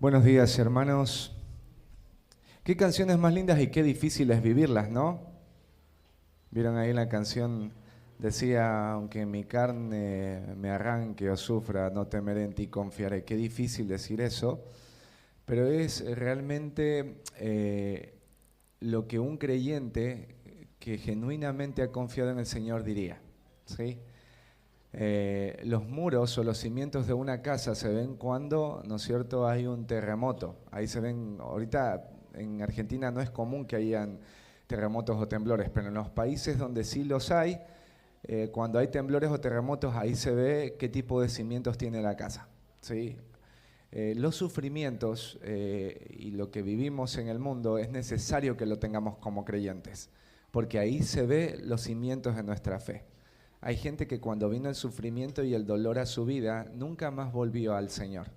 Buenos días, hermanos. Qué canciones más lindas y qué difícil es vivirlas, ¿no? Vieron ahí la canción, decía, aunque mi carne me arranque o sufra, no temeré, en ti confiaré. Qué difícil decir eso, pero es realmente lo que un creyente que genuinamente ha confiado en el Señor diría, ¿sí? Los muros o los cimientos de una casa se ven cuando, ¿no es cierto?, hay un terremoto. Ahí se ven, ahorita en Argentina no es común que hayan terremotos o temblores, pero en los países donde sí los hay, cuando hay temblores o terremotos, ahí se ve qué tipo de cimientos tiene la casa, ¿sí? Los sufrimientos y lo que vivimos en el mundo es necesario que lo tengamos como creyentes, porque ahí se ve los cimientos de nuestra fe. Hay gente que cuando vino el sufrimiento y el dolor a su vida, nunca más volvió al Señor.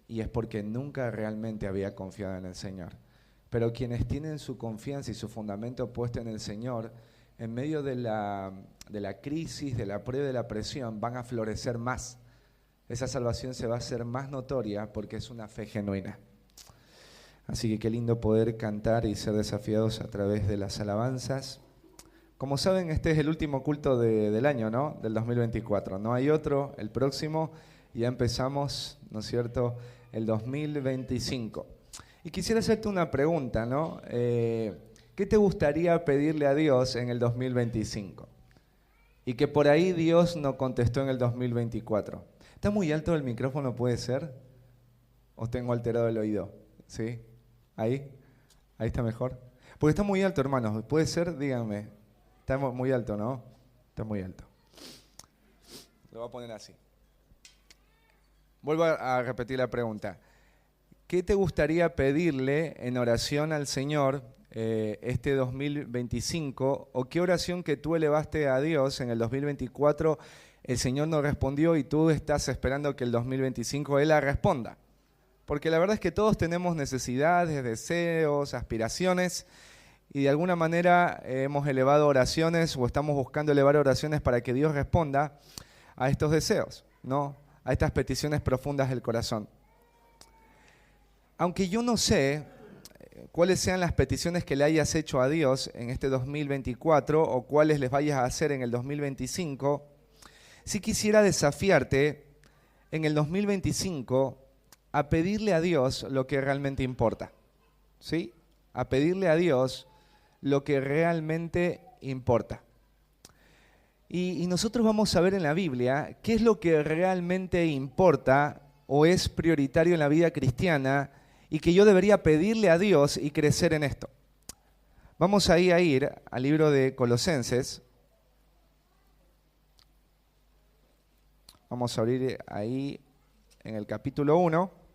Y es porque nunca realmente había confiado en el Señor. Pero quienes tienen su confianza y su fundamento puesto en el Señor, en medio de la crisis, de la prueba y de la presión, van a florecer más. Esa salvación se va a hacer más notoria porque es una fe genuina. Así que qué lindo poder cantar y ser desafiados a través de las alabanzas. Como saben, este es el último culto del año, ¿no? Del 2024. No hay otro, el próximo, ya empezamos, ¿no es cierto?, el 2025. Y quisiera hacerte una pregunta, ¿no? ¿Qué te gustaría pedirle a Dios en el 2025? Y que por ahí Dios no contestó en el 2024. ¿Está muy alto el micrófono, puede ser? ¿O tengo alterado el oído? ¿Sí? ¿Ahí? ¿Ahí está mejor? Porque está muy alto, hermanos. ¿Puede ser? Díganme. Está muy alto, ¿no? Está muy alto. Lo voy a poner así. Vuelvo a repetir la pregunta. ¿Qué te gustaría pedirle en oración al Señor este 2025? ¿O qué oración que tú elevaste a Dios en el 2024 el Señor no respondió y tú estás esperando que el 2025 Él la responda? Porque la verdad es que todos tenemos necesidades, deseos, aspiraciones, y de alguna manera hemos elevado oraciones o estamos buscando elevar oraciones para que Dios responda a estos deseos, ¿no? A estas peticiones profundas del corazón. Aunque yo no sé cuáles sean las peticiones que le hayas hecho a Dios en este 2024 o cuáles les vayas a hacer en el 2025, sí quisiera desafiarte en el 2025 a pedirle a Dios lo que realmente importa, ¿sí? A pedirle a Dios lo que realmente importa. Y nosotros vamos a ver en la Biblia qué es lo que realmente importa o es prioritario en la vida cristiana y que yo debería pedirle a Dios y crecer en esto. Vamos ahí a ir al libro de Colosenses. Vamos a abrir ahí en el capítulo 1.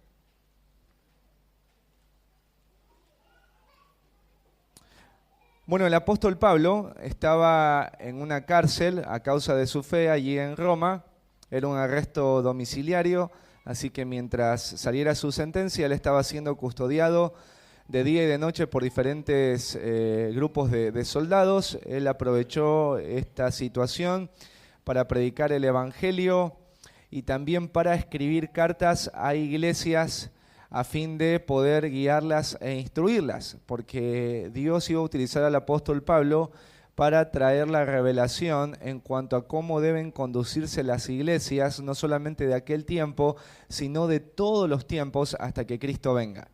Bueno, el apóstol Pablo estaba en una cárcel a causa de su fe allí en Roma. Era un arresto domiciliario, así que mientras saliera su sentencia, él estaba siendo custodiado de día y de noche por diferentes grupos de soldados. Él aprovechó esta situación para predicar el evangelio y también para escribir cartas a iglesias a fin de poder guiarlas e instruirlas, porque Dios iba a utilizar al apóstol Pablo para traer la revelación en cuanto a cómo deben conducirse las iglesias, no solamente de aquel tiempo, sino de todos los tiempos hasta que Cristo venga.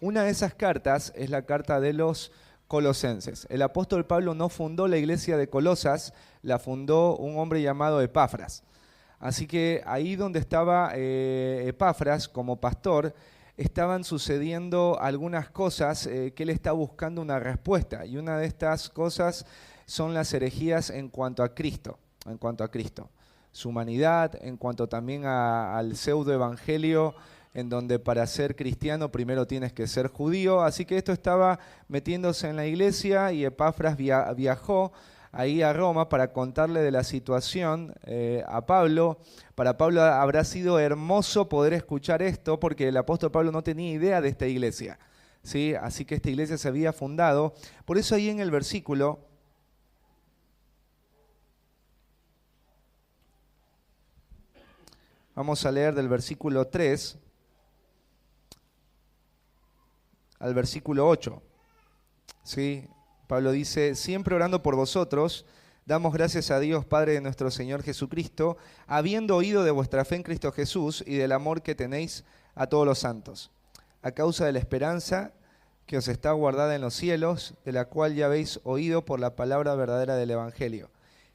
Una de esas cartas es la carta de los Colosenses. El apóstol Pablo no fundó la iglesia de Colosas, la fundó un hombre llamado Epafras. Así que ahí donde estaba Epafras como pastor, estaban sucediendo algunas cosas que él está buscando una respuesta. Y una de estas cosas son las herejías en cuanto a Cristo, su humanidad, en cuanto también al pseudoevangelio, en donde para ser cristiano primero tienes que ser judío. Así que esto estaba metiéndose en la iglesia y Epafras viajó ahí a Roma para contarle de la situación a Pablo. Para Pablo habrá sido hermoso poder escuchar esto porque el apóstol Pablo no tenía idea de esta iglesia, ¿sí? Así que esta iglesia se había fundado. Por eso ahí en el versículo, vamos a leer del versículo 3, al versículo 8. ¿Sí? Pablo dice, siempre orando por vosotros, damos gracias a Dios Padre de nuestro Señor Jesucristo, habiendo oído de vuestra fe en Cristo Jesús y del amor que tenéis a todos los santos, a causa de la esperanza que os está guardada en los cielos, de la cual ya habéis oído por la palabra verdadera del Evangelio,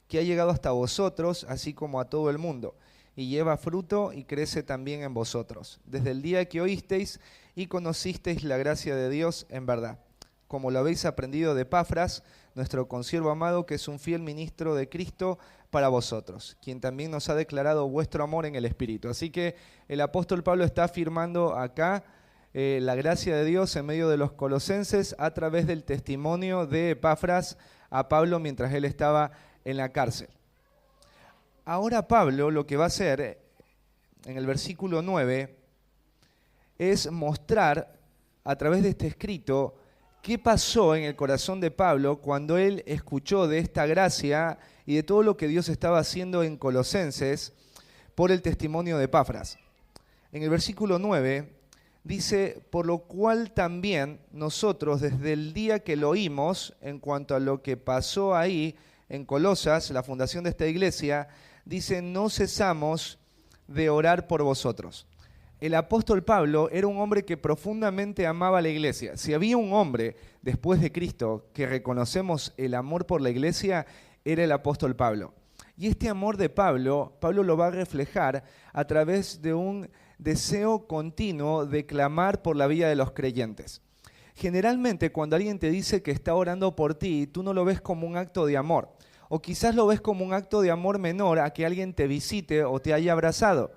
que ha llegado hasta vosotros, así como a todo el mundo, y lleva fruto y crece también en vosotros, desde el día que oísteis y conocisteis la gracia de Dios en verdad, como lo habéis aprendido de Epafras, nuestro consiervo amado, que es un fiel ministro de Cristo para vosotros, quien también nos ha declarado vuestro amor en el Espíritu. Así que el apóstol Pablo está afirmando acá la gracia de Dios en medio de los colosenses a través del testimonio de Epafras a Pablo mientras él estaba en la cárcel. Ahora Pablo lo que va a hacer en el versículo 9 es mostrar a través de este escrito qué pasó en el corazón de Pablo cuando él escuchó de esta gracia y de todo lo que Dios estaba haciendo en Colosenses por el testimonio de Epafras. En el versículo 9 dice, por lo cual también nosotros desde el día que lo oímos en cuanto a lo que pasó ahí en Colosas, la fundación de esta iglesia, dice, no cesamos de orar por vosotros. El apóstol Pablo era un hombre que profundamente amaba a la iglesia. Si había un hombre después de Cristo que reconocemos el amor por la iglesia, era el apóstol Pablo. Y este amor de Pablo, Pablo lo va a reflejar a través de un deseo continuo de clamar por la vida de los creyentes. Generalmente cuando alguien te dice que está orando por ti, tú no lo ves como un acto de amor. O quizás lo ves como un acto de amor menor a que alguien te visite o te haya abrazado.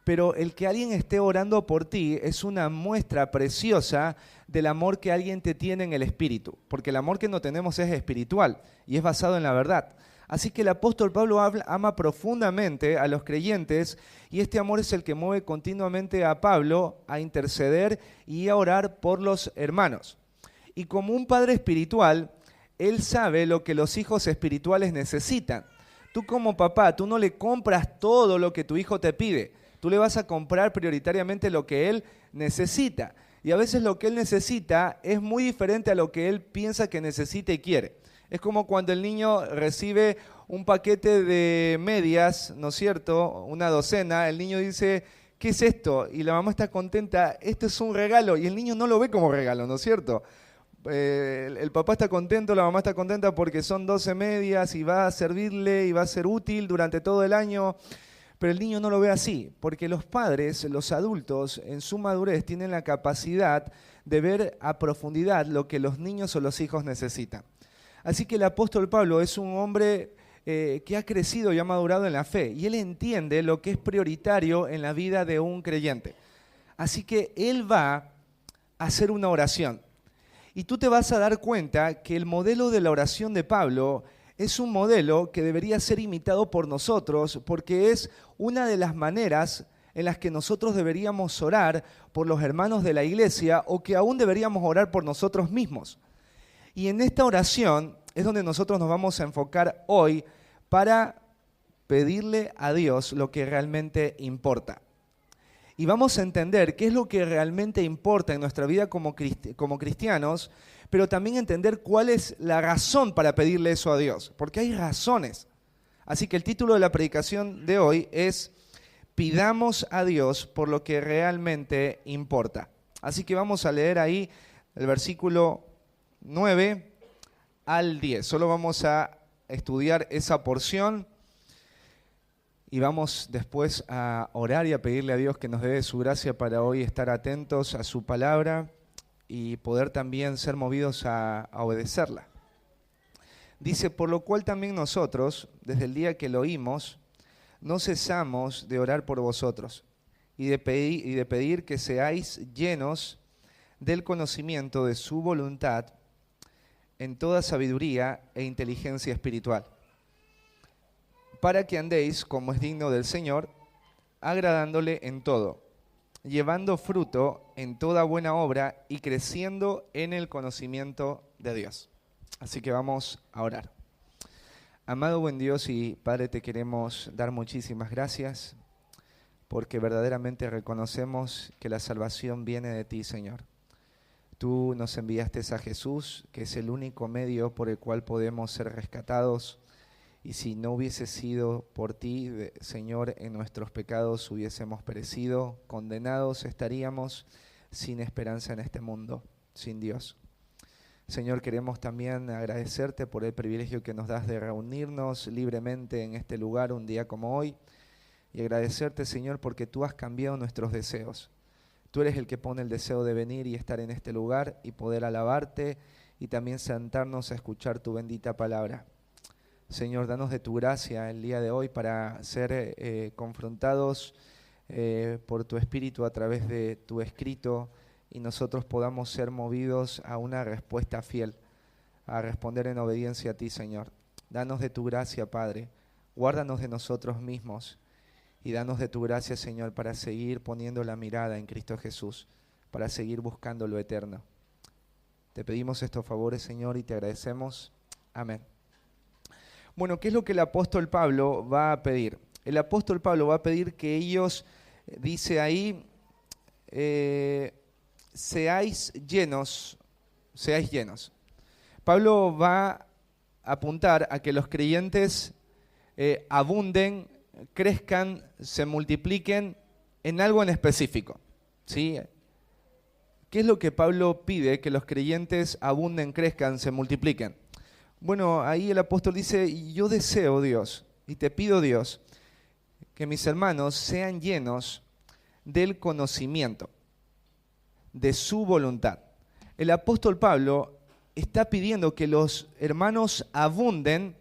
Pero el que alguien esté orando por ti es una muestra preciosa del amor que alguien te tiene en el espíritu. Porque el amor que no tenemos es espiritual y es basado en la verdad. Así que el apóstol Pablo ama profundamente a los creyentes y este amor es el que mueve continuamente a Pablo a interceder y a orar por los hermanos. Y como un padre espiritual, él sabe lo que los hijos espirituales necesitan. Tú como papá, tú no le compras todo lo que tu hijo te pide. Tú le vas a comprar prioritariamente lo que él necesita. Y a veces lo que él necesita es muy diferente a lo que él piensa que necesita y quiere. Es como cuando el niño recibe un paquete de medias, ¿no es cierto? Una docena, el niño dice, ¿qué es esto? Y la mamá está contenta, esto es un regalo, y el niño no lo ve como regalo, ¿no es cierto? El papá está contento, la mamá está contenta porque son 12 medias y va a servirle y va a ser útil durante todo el año. Pero el niño no lo ve así, porque los padres, los adultos, en su madurez tienen la capacidad de ver a profundidad lo que los niños o los hijos necesitan. Así que el apóstol Pablo es un hombre que ha crecido y ha madurado en la fe, y él entiende lo que es prioritario en la vida de un creyente. Así que él va a hacer una oración. Y tú te vas a dar cuenta que el modelo de la oración de Pablo es un modelo que debería ser imitado por nosotros porque es una de las maneras en las que nosotros deberíamos orar por los hermanos de la iglesia o que aún deberíamos orar por nosotros mismos. Y en esta oración es donde nosotros nos vamos a enfocar hoy para pedirle a Dios lo que realmente importa. Y vamos a entender qué es lo que realmente importa en nuestra vida como cristianos, pero también entender cuál es la razón para pedirle eso a Dios, porque hay razones. Así que el título de la predicación de hoy es Pidamos a Dios por lo que realmente importa. Así que vamos a leer ahí el versículo 9 al 10. Solo vamos a estudiar esa porción. Y vamos después a orar y a pedirle a Dios que nos dé su gracia para hoy estar atentos a su palabra y poder también ser movidos a obedecerla. Dice, por lo cual también nosotros, desde el día que lo oímos, no cesamos de orar por vosotros y de pedir que seáis llenos del conocimiento de su voluntad en toda sabiduría e inteligencia espiritual, para que andéis como es digno del Señor, agradándole en todo, llevando fruto en toda buena obra y creciendo en el conocimiento de Dios. Así que vamos a orar. Amado buen Dios y Padre, te queremos dar muchísimas gracias porque verdaderamente reconocemos que la salvación viene de ti, Señor. Tú nos enviaste a Jesús, que es el único medio por el cual podemos ser rescatados. Y si no hubiese sido por ti, Señor, en nuestros pecados hubiésemos perecido, condenados estaríamos sin esperanza en este mundo, sin Dios. Señor, queremos también agradecerte por el privilegio que nos das de reunirnos libremente en este lugar un día como hoy. Y agradecerte, Señor, porque tú has cambiado nuestros deseos. Tú eres el que pone el deseo de venir y estar en este lugar y poder alabarte y también sentarnos a escuchar tu bendita palabra. Señor, danos de tu gracia el día de hoy para ser confrontados por tu Espíritu a través de tu escrito y nosotros podamos ser movidos a una respuesta fiel, a responder en obediencia a ti, Señor. Danos de tu gracia, Padre. Guárdanos de nosotros mismos y danos de tu gracia, Señor, para seguir poniendo la mirada en Cristo Jesús, para seguir buscando lo eterno. Te pedimos estos favores, Señor, y te agradecemos. Amén. Bueno, ¿qué es lo que el apóstol Pablo va a pedir? El apóstol Pablo va a pedir que ellos, dice ahí, seáis llenos. Pablo va a apuntar a que los creyentes abunden, crezcan, se multipliquen en algo en específico, ¿sí? ¿Qué es lo que Pablo pide? Que los creyentes abunden, crezcan, se multipliquen. Bueno, ahí el apóstol dice, yo deseo, Dios, y te pido, Dios, que mis hermanos sean llenos del conocimiento, de su voluntad. El apóstol Pablo está pidiendo que los hermanos abunden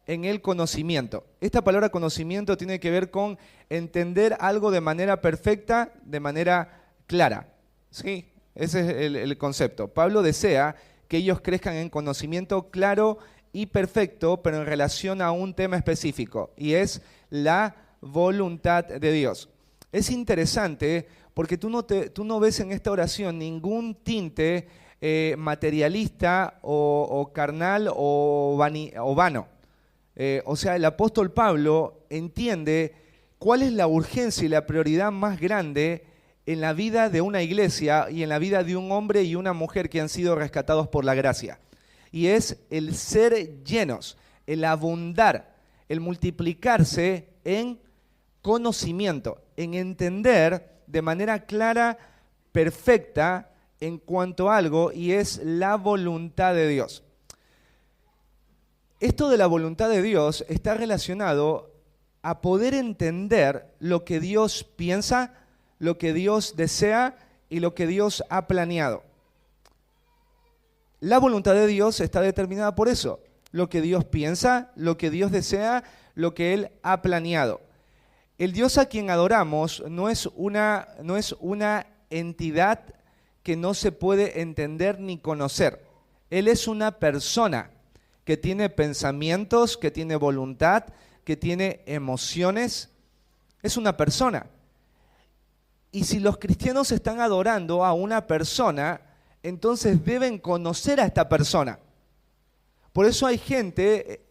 en el conocimiento. Esta palabra conocimiento tiene que ver con entender algo de manera perfecta, de manera clara. ¿Sí? Ese es el concepto. Pablo desea que ellos crezcan en conocimiento claro y perfecto, pero en relación a un tema específico, y es la voluntad de Dios. Es interesante porque tú no ves en esta oración ningún tinte materialista o carnal o vano. O sea, el apóstol Pablo entiende cuál es la urgencia y la prioridad más grande en la vida de una iglesia y en la vida de un hombre y una mujer que han sido rescatados por la gracia. Y es el ser llenos, el abundar, el multiplicarse en conocimiento, en entender de manera clara, perfecta en cuanto a algo, y es la voluntad de Dios. Esto de la voluntad de Dios está relacionado a poder entender lo que Dios piensa, lo que Dios desea y lo que Dios ha planeado. La voluntad de Dios está determinada por eso, lo que Dios piensa, lo que Dios desea, lo que Él ha planeado. El Dios a quien adoramos no es una entidad que no se puede entender ni conocer. Él es una persona que tiene pensamientos, que tiene voluntad, que tiene emociones. Es una persona. Y si los cristianos están adorando a una persona, entonces deben conocer a esta persona. Por eso hay gente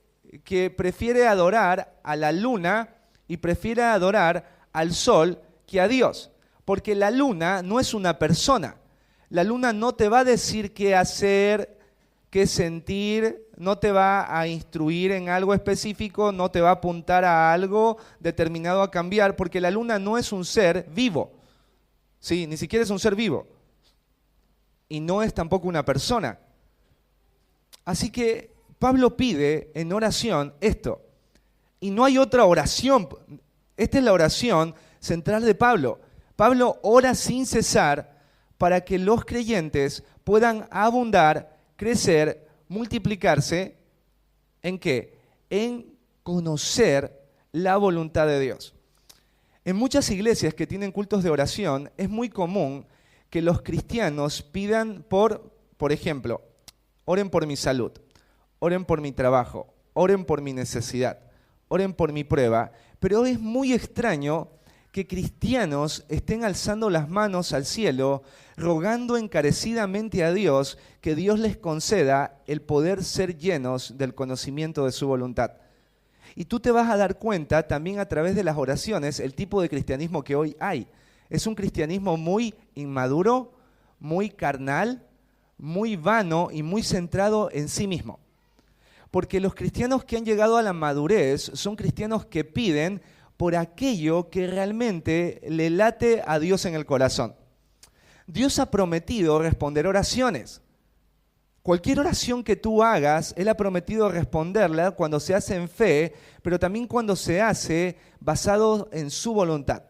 que prefiere adorar a la luna y prefiere adorar al sol que a Dios. Porque la luna no es una persona. La luna no te va a decir qué hacer, qué sentir, no te va a instruir en algo específico, no te va a apuntar a algo determinado a cambiar, porque la luna no es un ser vivo. Sí, ni siquiera es un ser vivo. Y no es tampoco una persona. Así que Pablo pide en oración esto. Y no hay otra oración. Esta es la oración central de Pablo. Pablo ora sin cesar para que los creyentes puedan abundar, crecer, multiplicarse. ¿En qué? En conocer la voluntad de Dios. En muchas iglesias que tienen cultos de oración es muy común que los cristianos pidan por ejemplo, oren por mi salud, oren por mi trabajo, oren por mi necesidad, oren por mi prueba, pero es muy extraño que cristianos estén alzando las manos al cielo, rogando encarecidamente a Dios que Dios les conceda el poder ser llenos del conocimiento de su voluntad. Y tú te vas a dar cuenta también a través de las oraciones el tipo de cristianismo que hoy hay. Es un cristianismo muy inmaduro, muy carnal, muy vano y muy centrado en sí mismo. Porque los cristianos que han llegado a la madurez son cristianos que piden por aquello que realmente le late a Dios en el corazón. Dios ha prometido responder oraciones. Cualquier oración que tú hagas, Él ha prometido responderla cuando se hace en fe, pero también cuando se hace basado en su voluntad.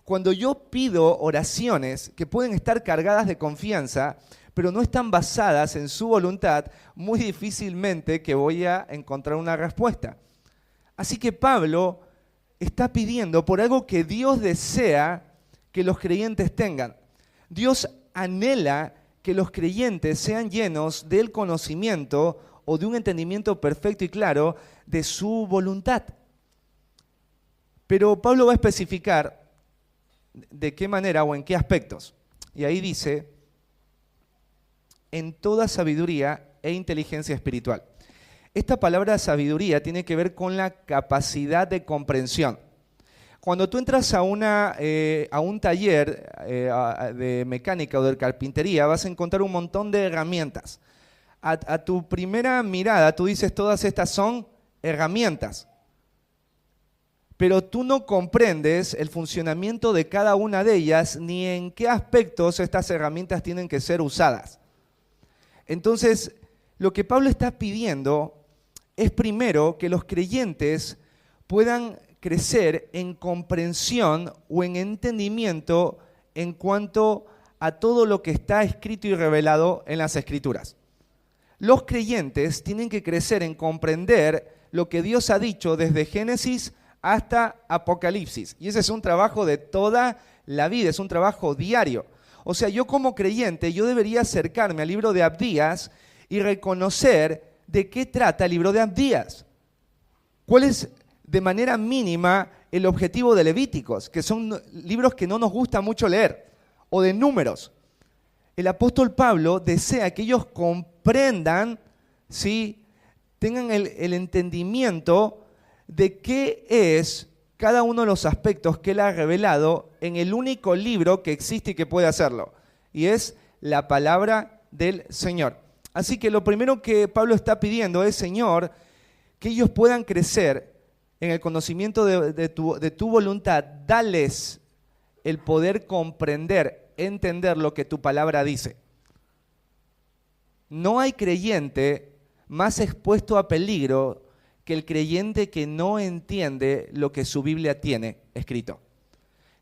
Cuando yo pido oraciones que pueden estar cargadas de confianza, pero no están basadas en su voluntad, muy difícilmente que voy a encontrar una respuesta. Así que Pablo está pidiendo por algo que Dios desea que los creyentes tengan. Dios anhela que los creyentes sean llenos del conocimiento o de un entendimiento perfecto y claro de su voluntad. Pero Pablo va a especificar de qué manera o en qué aspectos. Y ahí dice, en toda sabiduría e inteligencia espiritual. Esta palabra sabiduría tiene que ver con la capacidad de comprensión. Cuando tú entras a un taller de mecánica o de carpintería, vas a encontrar un montón de herramientas. A tu primera mirada, tú dices, todas estas son herramientas. Pero tú no comprendes el funcionamiento de cada una de ellas, ni en qué aspectos estas herramientas tienen que ser usadas. Entonces, lo que Pablo está pidiendo es primero que los creyentes puedan crecer en comprensión o en entendimiento en cuanto a todo lo que está escrito y revelado en las Escrituras. Los creyentes tienen que crecer en comprender lo que Dios ha dicho desde Génesis hasta Apocalipsis. Y ese es un trabajo de toda la vida, es un trabajo diario. O sea, yo como creyente, yo debería acercarme al libro de Abdías y reconocer de qué trata el libro de Abdías. ¿Cuál es de manera mínima el objetivo de Levíticos? Que son libros que no nos gusta mucho leer, o de Números. El apóstol Pablo desea que ellos comprendan, ¿sí? Tengan el entendimiento de qué es cada uno de los aspectos que él ha revelado en el único libro que existe y que puede hacerlo, y es la palabra del Señor. Así que lo primero que Pablo está pidiendo es, Señor, que ellos puedan crecer en el conocimiento de tu voluntad. Dales el poder comprender, entender lo que tu palabra dice. No hay creyente más expuesto a peligro que el creyente que no entiende lo que su Biblia tiene escrito.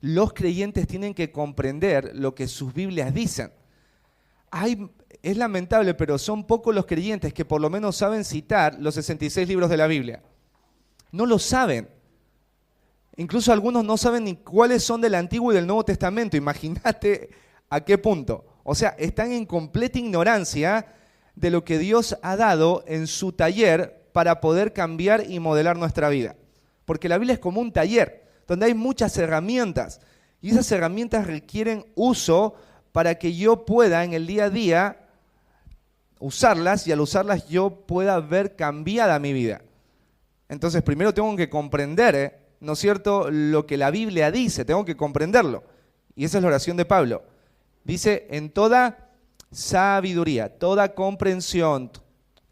Los creyentes tienen que comprender lo que sus Biblias dicen. Es lamentable, pero son pocos los creyentes que por lo menos saben citar los 66 libros de la Biblia. No lo saben. Incluso algunos no saben ni cuáles son del Antiguo y del Nuevo Testamento. Imagínate a qué punto. O sea, están en completa ignorancia de lo que Dios ha dado en su taller para poder cambiar y modelar nuestra vida. Porque la Biblia es como un taller, donde hay muchas herramientas. Y esas herramientas requieren uso para que yo pueda en el día a día usarlas, y al usarlas yo pueda ver cambiada mi vida. Entonces primero tengo que comprender, ¿no es cierto?, lo que la Biblia dice, tengo que comprenderlo. Y esa es la oración de Pablo. Dice, en toda sabiduría, toda comprensión,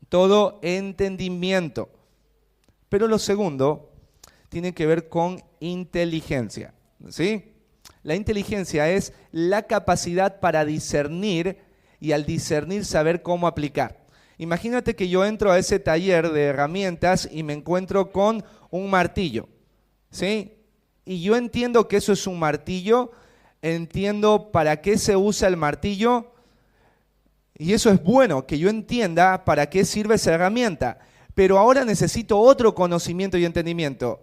todo entendimiento. Pero lo segundo tiene que ver con inteligencia, ¿sí? La inteligencia es la capacidad para discernir y al discernir saber cómo aplicar. Imagínate que yo entro a ese taller de herramientas y me encuentro con un martillo, ¿sí? Y yo entiendo que eso es un martillo, entiendo para qué se usa el martillo, y eso es bueno, que yo entienda para qué sirve esa herramienta. Pero ahora necesito otro conocimiento y entendimiento.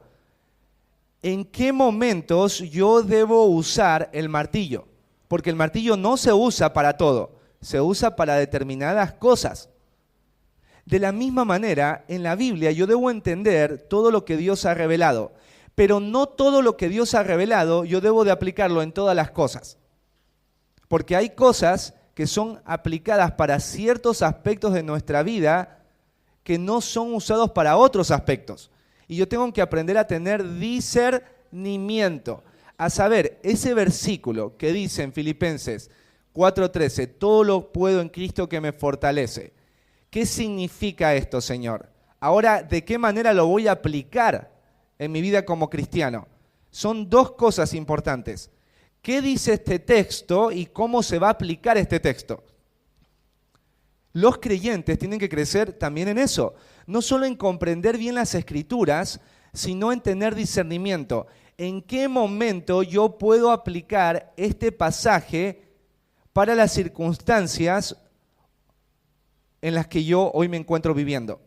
¿En qué momentos yo debo usar el martillo? Porque el martillo no se usa para todo, se usa para determinadas cosas. De la misma manera, en la Biblia yo debo entender todo lo que Dios ha revelado, pero no todo lo que Dios ha revelado yo debo de aplicarlo en todas las cosas. Porque hay cosas que son aplicadas para ciertos aspectos de nuestra vida que no son usados para otros aspectos. Y yo tengo que aprender a tener discernimiento, a saber, ese versículo que dice en Filipenses 4:13, todo lo puedo en Cristo que me fortalece. ¿Qué significa esto, Señor? Ahora, ¿de qué manera lo voy a aplicar en mi vida como cristiano? Son dos cosas importantes. ¿Qué dice este texto y cómo se va a aplicar este texto? Los creyentes tienen que crecer también en eso, no solo en comprender bien las Escrituras, sino en tener discernimiento. ¿En qué momento yo puedo aplicar este pasaje para las circunstancias en las que yo hoy me encuentro viviendo?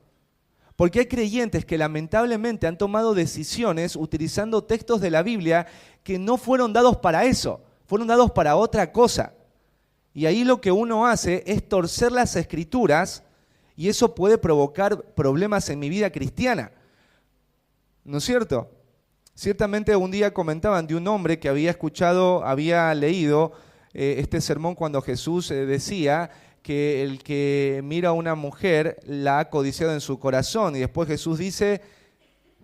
Porque hay creyentes que lamentablemente han tomado decisiones utilizando textos de la Biblia que no fueron dados para eso, fueron dados para otra cosa. Y ahí lo que uno hace es torcer las Escrituras y eso puede provocar problemas en mi vida cristiana. ¿No es cierto? Ciertamente un día comentaban de un hombre que había leído este sermón cuando Jesús decía que el que mira a una mujer la ha codiciado en su corazón. Y después Jesús dice,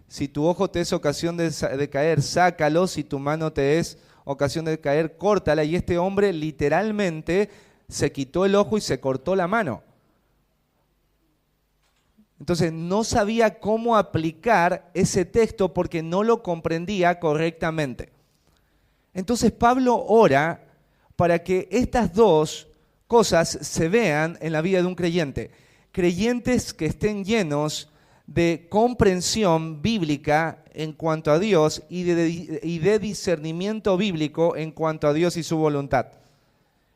si tu ojo te es ocasión de caer, sácalo, si tu mano te es ocasión de caer, córtala. Y este hombre literalmente se quitó el ojo y se cortó la mano. Entonces no sabía cómo aplicar ese texto porque no lo comprendía correctamente. Entonces Pablo ora para que estas dos cosas se vean en la vida de un creyente. Creyentes que estén llenos de comprensión bíblica en cuanto a Dios y de discernimiento bíblico en cuanto a Dios y su voluntad.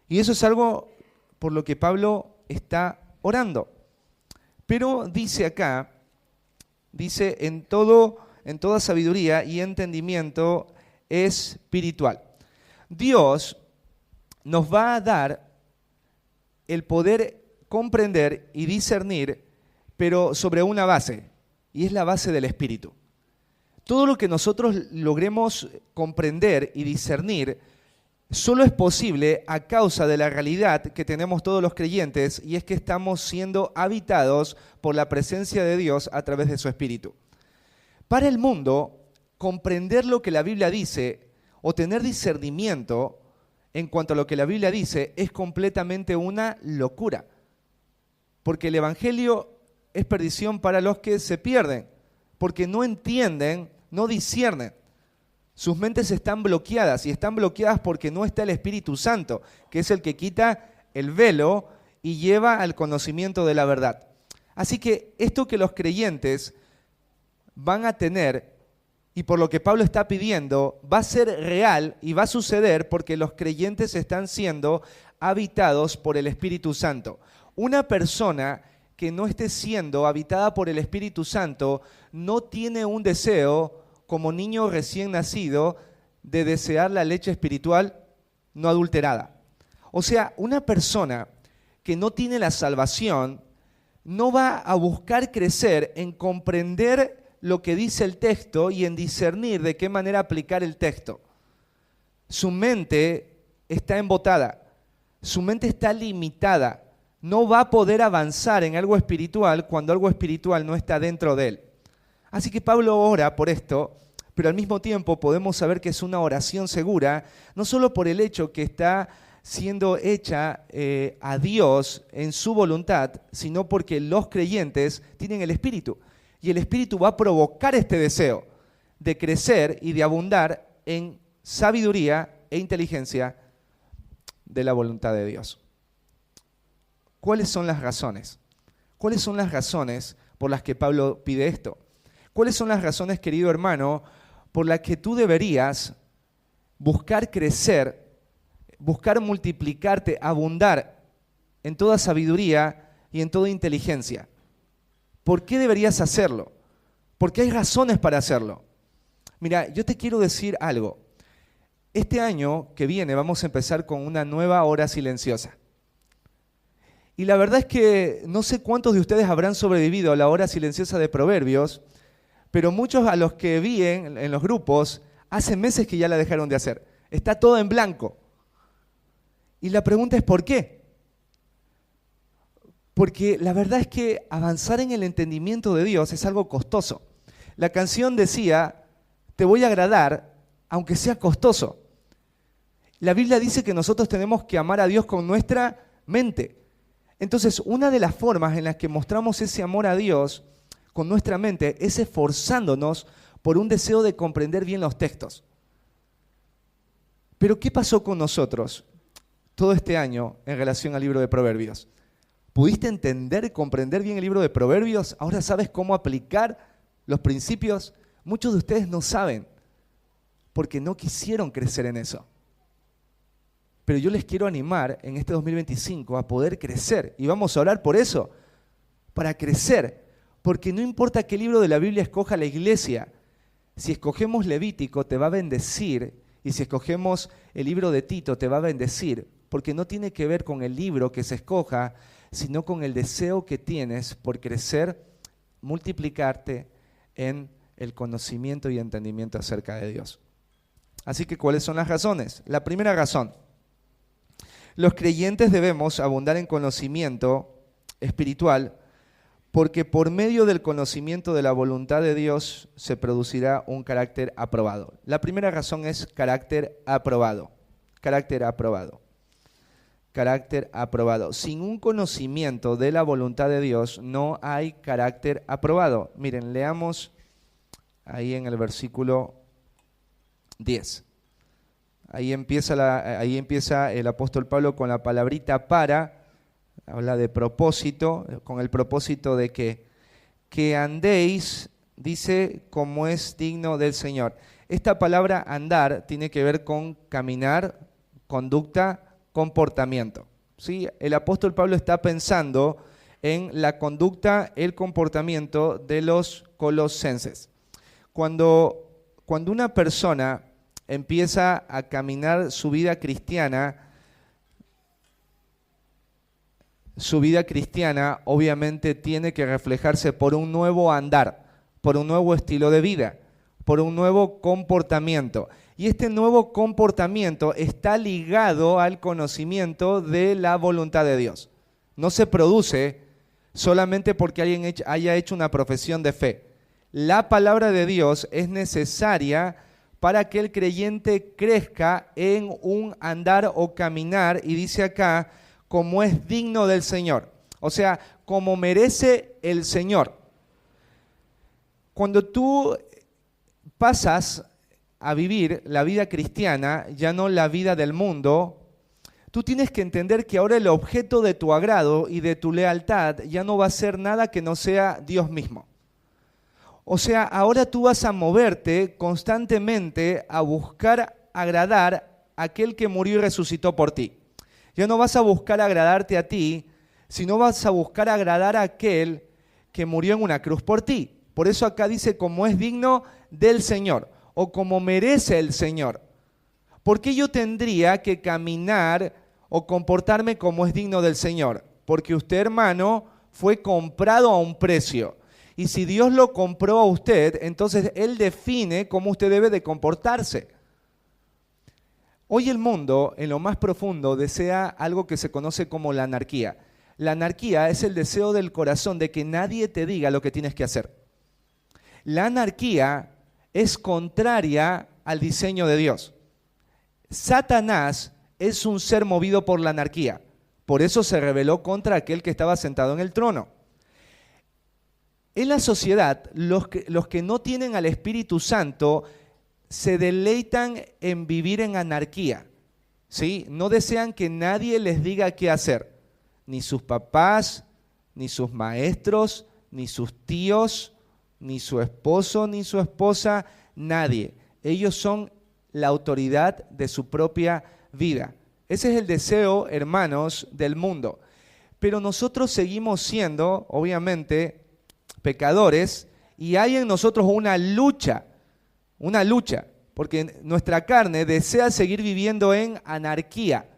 Y eso es algo por lo que Pablo está orando. Pero dice acá, dice en toda sabiduría y entendimiento espiritual. Dios nos va a dar el poder comprender y discernir, pero sobre una base, y es la base del Espíritu. Todo lo que nosotros logremos comprender y discernir solo es posible a causa de la realidad que tenemos todos los creyentes, y es que estamos siendo habitados por la presencia de Dios a través de su Espíritu. Para el mundo, comprender lo que la Biblia dice o tener discernimiento en cuanto a lo que la Biblia dice es completamente una locura, porque el Evangelio es perdición para los que se pierden, porque no entienden, no disciernen. Sus mentes están bloqueadas y están bloqueadas porque no está el Espíritu Santo, que es el que quita el velo y lleva al conocimiento de la verdad. Así que esto que los creyentes van a tener, y por lo que Pablo está pidiendo, va a ser real y va a suceder porque los creyentes están siendo habitados por el Espíritu Santo. Una persona que no esté siendo habitada por el Espíritu Santo no tiene un deseo como niño recién nacido de desear la leche espiritual no adulterada. O sea, una persona que no tiene la salvación no va a buscar crecer en comprender lo que dice el texto y en discernir de qué manera aplicar el texto. Su mente está embotada, su mente está limitada, no va a poder avanzar en algo espiritual cuando algo espiritual no está dentro de él. Así que Pablo ora por esto, pero al mismo tiempo podemos saber que es una oración segura, no solo por el hecho que está siendo hecha a Dios en su voluntad, sino porque los creyentes tienen el Espíritu. Y el Espíritu va a provocar este deseo de crecer y de abundar en sabiduría e inteligencia de la voluntad de Dios. ¿Cuáles son las razones? ¿Cuáles son las razones por las que Pablo pide esto? ¿Cuáles son las razones, querido hermano, por las que tú deberías buscar crecer, buscar multiplicarte, abundar en toda sabiduría y en toda inteligencia? ¿Por qué deberías hacerlo? Porque hay razones para hacerlo. Mira, yo te quiero decir algo. Este año que viene vamos a empezar con una nueva hora silenciosa. Y la verdad es que no sé cuántos de ustedes habrán sobrevivido a la hora silenciosa de Proverbios, pero muchos a los que vi en los grupos, hace meses que ya la dejaron de hacer. Está todo en blanco. Y la pregunta es ¿por qué? Porque la verdad es que avanzar en el entendimiento de Dios es algo costoso. La canción decía, te voy a agradar aunque sea costoso. La Biblia dice que nosotros tenemos que amar a Dios con nuestra mente. Entonces, una de las formas en las que mostramos ese amor a Dios con nuestra mente es esforzándonos por un deseo de comprender bien los textos. Pero ¿qué pasó con nosotros todo este año en relación al libro de Proverbios? ¿Pudiste entender y comprender bien el libro de Proverbios? ¿Ahora sabes cómo aplicar los principios? Muchos de ustedes no saben porque no quisieron crecer en eso. Pero yo les quiero animar en este 2025 a poder crecer. Y vamos a orar por eso, para crecer. Porque no importa qué libro de la Biblia escoja la iglesia, si escogemos Levítico te va a bendecir, y si escogemos el libro de Tito te va a bendecir, porque no tiene que ver con el libro que se escoja, sino con el deseo que tienes por crecer, multiplicarte en el conocimiento y entendimiento acerca de Dios. Así que, ¿cuáles son las razones? La primera razón: los creyentes debemos abundar en conocimiento espiritual, porque por medio del conocimiento de la voluntad de Dios se producirá un carácter aprobado. La primera razón es carácter aprobado. Carácter aprobado. Carácter aprobado. Sin un conocimiento de la voluntad de Dios no hay carácter aprobado. Miren, leamos ahí en el versículo 10. Ahí empieza el apóstol Pablo con la palabrita para, habla de propósito, con el propósito de que andéis, dice, como es digno del Señor. Esta palabra andar tiene que ver con caminar, conducta, comportamiento. ¿Sí? El apóstol Pablo está pensando en la conducta, el comportamiento de los colosenses. Cuando una persona empieza a caminar su vida cristiana obviamente tiene que reflejarse por un nuevo andar, por un nuevo estilo de vida, por un nuevo comportamiento. Y este nuevo comportamiento está ligado al conocimiento de la voluntad de Dios. No se produce solamente porque alguien haya hecho una profesión de fe. La palabra de Dios es necesaria para que el creyente crezca en un andar o caminar, y dice acá, como es digno del Señor. O sea, como merece el Señor. Cuando tú pasas a vivir la vida cristiana, ya no la vida del mundo, tú tienes que entender que ahora el objeto de tu agrado y de tu lealtad ya no va a ser nada que no sea Dios mismo. O sea, ahora tú vas a moverte constantemente a buscar agradar a aquel que murió y resucitó por ti. Ya no vas a buscar agradarte a ti, sino vas a buscar agradar a aquel que murió en una cruz por ti. Por eso acá dice como es digno del Señor o como merece el Señor. ¿Por qué yo tendría que caminar o comportarme como es digno del Señor? Porque usted, hermano, fue comprado a un precio. Y si Dios lo compró a usted, entonces Él define cómo usted debe de comportarse. Hoy el mundo, en lo más profundo, desea algo que se conoce como la anarquía. La anarquía es el deseo del corazón de que nadie te diga lo que tienes que hacer. La anarquía es contraria al diseño de Dios. Satanás es un ser movido por la anarquía. Por eso se rebeló contra aquel que estaba sentado en el trono. En la sociedad, los que no tienen al Espíritu Santo se deleitan en vivir en anarquía, ¿sí? No desean que nadie les diga qué hacer, ni sus papás, ni sus maestros, ni sus tíos, ni su esposo, ni su esposa, nadie. Ellos son la autoridad de su propia vida. Ese es el deseo, hermanos, del mundo. Pero nosotros seguimos siendo, obviamente, pecadores, y hay en nosotros una lucha, porque nuestra carne desea seguir viviendo en anarquía.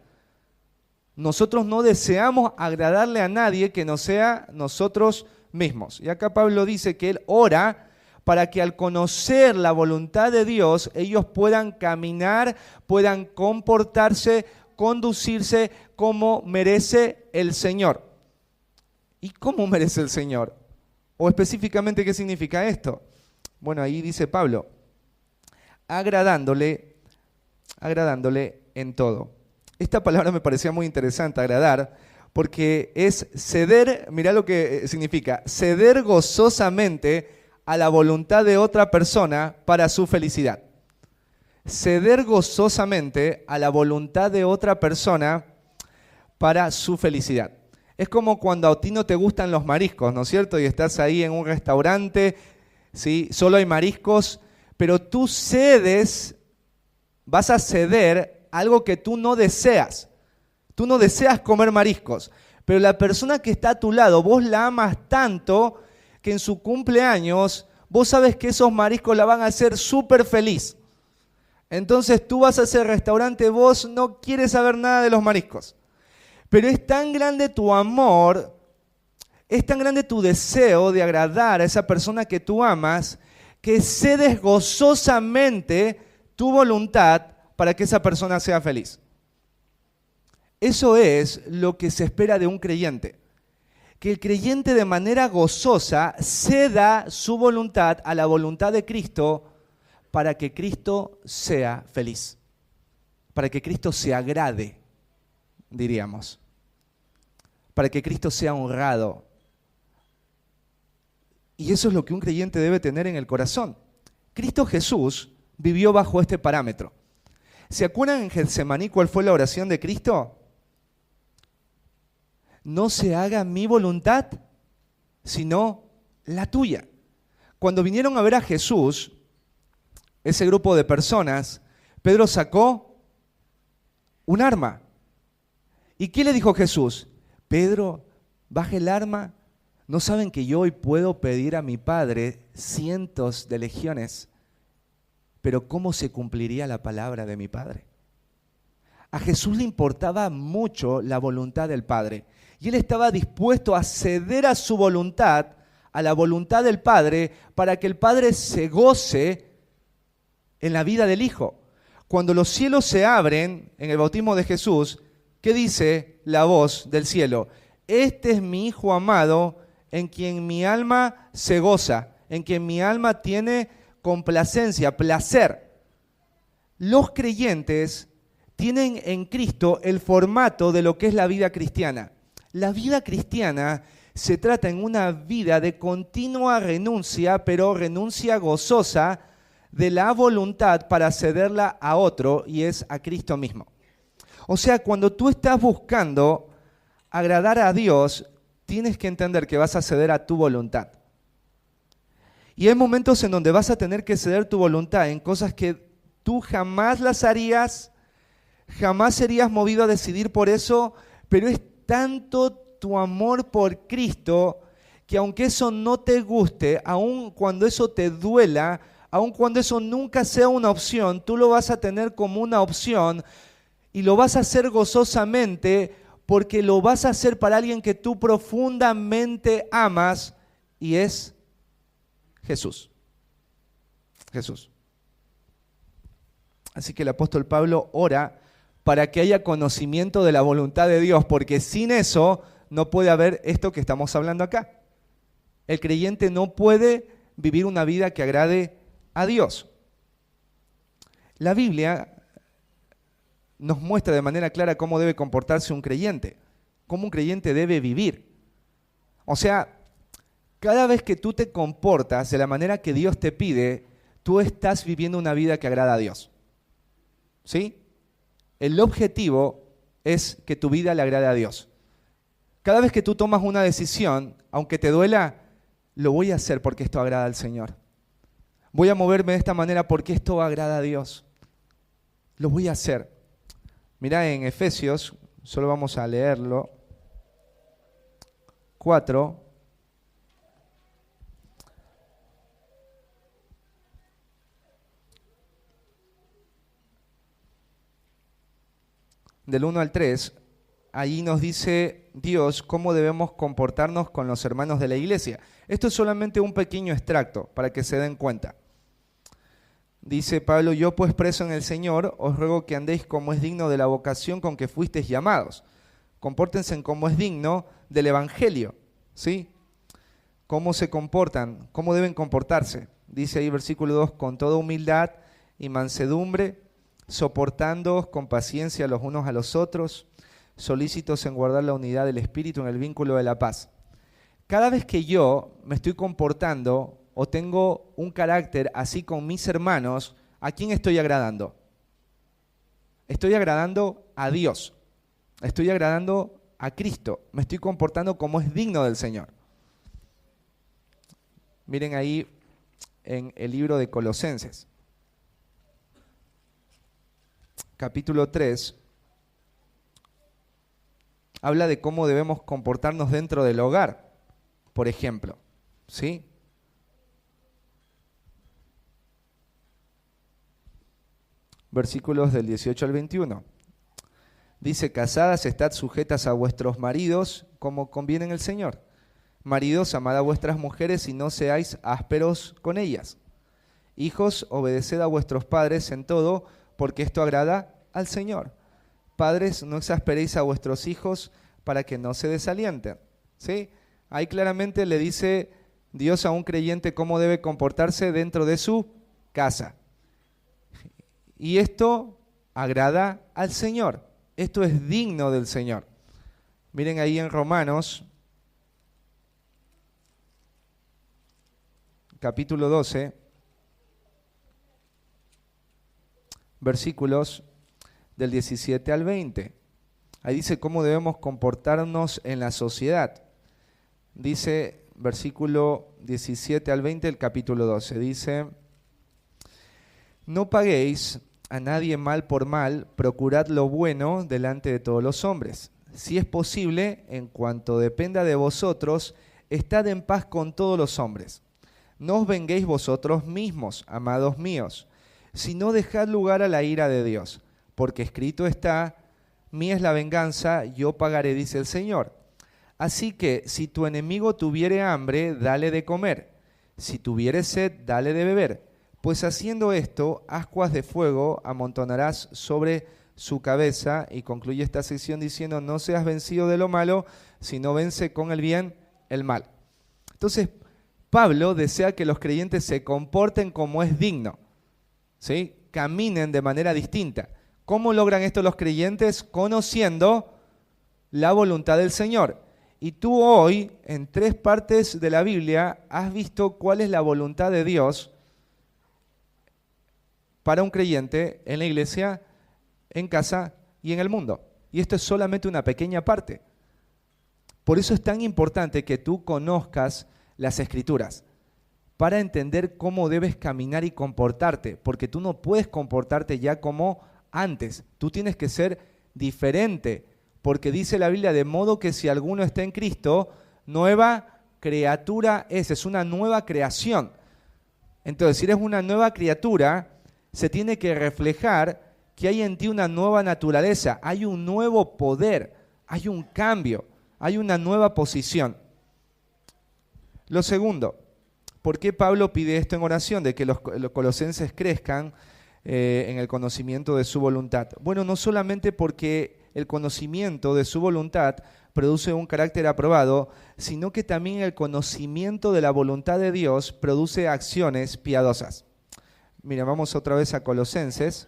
Nosotros no deseamos agradarle a nadie que no sea nosotros mismos. Y acá Pablo dice que él ora para que al conocer la voluntad de Dios, ellos puedan caminar, puedan comportarse, conducirse como merece el Señor. ¿Y cómo merece el Señor? O específicamente, ¿qué significa esto? Bueno, ahí dice Pablo, agradándole en todo. Esta palabra me parecía muy interesante, agradar, porque es ceder, mirá lo que significa, ceder gozosamente a la voluntad de otra persona para su felicidad. Ceder gozosamente a la voluntad de otra persona para su felicidad. Es como cuando a ti no te gustan los mariscos, ¿no es cierto? Y estás ahí en un restaurante, ¿sí? Solo hay mariscos, pero tú cedes, vas a ceder algo que tú no deseas. Tú no deseas comer mariscos, pero la persona que está a tu lado, vos la amas tanto que en su cumpleaños vos sabes que esos mariscos la van a hacer súper feliz. Entonces tú vas a ese restaurante, vos no quieres saber nada de los mariscos. Pero es tan grande tu amor, es tan grande tu deseo de agradar a esa persona que tú amas, que cedes gozosamente tu voluntad para que esa persona sea feliz. Eso es lo que se espera de un creyente. Que el creyente de manera gozosa ceda su voluntad a la voluntad de Cristo para que Cristo sea feliz, para que Cristo se agrade, diríamos, para que Cristo sea honrado. Y eso es lo que un creyente debe tener en el corazón. Cristo Jesús vivió bajo este parámetro. ¿Se acuerdan en Getsemaní cuál fue la oración de Cristo? No se haga mi voluntad, sino la tuya. Cuando vinieron a ver a Jesús, ese grupo de personas, Pedro sacó un arma. ¿Y qué le dijo Jesús? Pedro, baje el arma. ¿No saben que yo hoy puedo pedir a mi Padre cientos de legiones? Pero ¿cómo se cumpliría la palabra de mi Padre? A Jesús le importaba mucho la voluntad del Padre. Y Él estaba dispuesto a ceder a su voluntad, a la voluntad del Padre, para que el Padre se goce en la vida del Hijo. Cuando los cielos se abren en el bautismo de Jesús, ¿qué dice la voz del cielo? Este es mi Hijo amado, en quien mi alma se goza, en quien mi alma tiene complacencia, placer. Los creyentes tienen en Cristo el formato de lo que es la vida cristiana. La vida cristiana se trata en una vida de continua renuncia, pero renuncia gozosa de la voluntad para cederla a otro, y es a Cristo mismo. O sea, cuando tú estás buscando agradar a Dios, tienes que entender que vas a ceder a tu voluntad. Y hay momentos en donde vas a tener que ceder tu voluntad en cosas que tú jamás las harías, jamás serías movido a decidir por eso, pero es tanto tu amor por Cristo que aunque eso no te guste, aun cuando eso te duela, aun cuando eso nunca sea una opción, tú lo vas a tener como una opción y lo vas a hacer gozosamente porque lo vas a hacer para alguien que tú profundamente amas y es Jesús. Jesús. Así que el apóstol Pablo ora para que haya conocimiento de la voluntad de Dios, porque sin eso no puede haber esto que estamos hablando acá. El creyente no puede vivir una vida que agrade a Dios. La Biblia nos muestra de manera clara cómo debe comportarse un creyente, cómo un creyente debe vivir. O sea, cada vez que tú te comportas de la manera que Dios te pide, tú estás viviendo una vida que agrada a Dios. ¿Sí? El objetivo es que tu vida le agrade a Dios. Cada vez que tú tomas una decisión, aunque te duela, lo voy a hacer porque esto agrada al Señor. Voy a moverme de esta manera porque esto agrada a Dios. Lo voy a hacer. Mirá en Efesios, solo vamos a leerlo, 4. Del 1 al 3, allí nos dice Dios cómo debemos comportarnos con los hermanos de la iglesia. Esto es solamente un pequeño extracto para que se den cuenta. Dice Pablo, yo pues preso en el Señor, os ruego que andéis como es digno de la vocación con que fuisteis llamados. Compórtense como es digno del Evangelio, ¿sí? ¿Cómo se comportan? ¿Cómo deben comportarse? Dice ahí versículo 2, con toda humildad y mansedumbre, soportándoos con paciencia los unos a los otros, solícitos en guardar la unidad del espíritu en el vínculo de la paz. Cada vez que yo me estoy comportando o tengo un carácter así con mis hermanos, ¿a quién estoy agradando? Estoy agradando a Dios, estoy agradando a Cristo, me estoy comportando como es digno del Señor. Miren ahí en el libro de Colosenses, capítulo 3, habla de cómo debemos comportarnos dentro del hogar, por ejemplo, ¿sí? Versículos del 18 al 21. Dice, casadas, estad sujetas a vuestros maridos como conviene en el Señor. Maridos, amad a vuestras mujeres y no seáis ásperos con ellas. Hijos, obedeced a vuestros padres en todo, porque esto agrada al Señor. Padres, no exasperéis a vuestros hijos para que no se desalienten. ¿Sí? Ahí claramente le dice Dios a un creyente cómo debe comportarse dentro de su casa. Y esto agrada al Señor. Esto es digno del Señor. Miren ahí en Romanos, capítulo 12, versículos del 17 al 20. Ahí dice cómo debemos comportarnos en la sociedad. Dice, versículo 17 al 20 del capítulo 12, dice, no paguéis a nadie mal por mal, procurad lo bueno delante de todos los hombres. Si es posible, en cuanto dependa de vosotros, estad en paz con todos los hombres. No os venguéis vosotros mismos, amados míos, sino dejad lugar a la ira de Dios, porque escrito está, mía es la venganza, yo pagaré, dice el Señor. Así que, si tu enemigo tuviere hambre, dale de comer, si tuviere sed, dale de beber, pues haciendo esto, ascuas de fuego amontonarás sobre su cabeza. Y concluye esta sección diciendo, no seas vencido de lo malo, sino vence con el bien el mal. Entonces, Pablo desea que los creyentes se comporten como es digno, ¿sí? Caminen de manera distinta. ¿Cómo logran esto los creyentes? Conociendo la voluntad del Señor. Y tú hoy, en 3 partes de la Biblia, has visto cuál es la voluntad de Dios para un creyente en la iglesia, en casa y en el mundo. Y esto es solamente una pequeña parte. Por eso es tan importante que tú conozcas las Escrituras, para entender cómo debes caminar y comportarte, porque tú no puedes comportarte ya como antes. Tú tienes que ser diferente, porque dice la Biblia, de modo que si alguno está en Cristo, nueva criatura es una nueva creación. Entonces, si eres una nueva criatura, se tiene que reflejar que hay en ti una nueva naturaleza, hay un nuevo poder, hay un cambio, hay una nueva posición. Lo segundo, ¿por qué Pablo pide esto en oración? De que los colosenses crezcan en el conocimiento de su voluntad. Bueno, no solamente porque el conocimiento de su voluntad produce un carácter aprobado, sino que también el conocimiento de la voluntad de Dios produce acciones piadosas. Mira, vamos otra vez a Colosenses.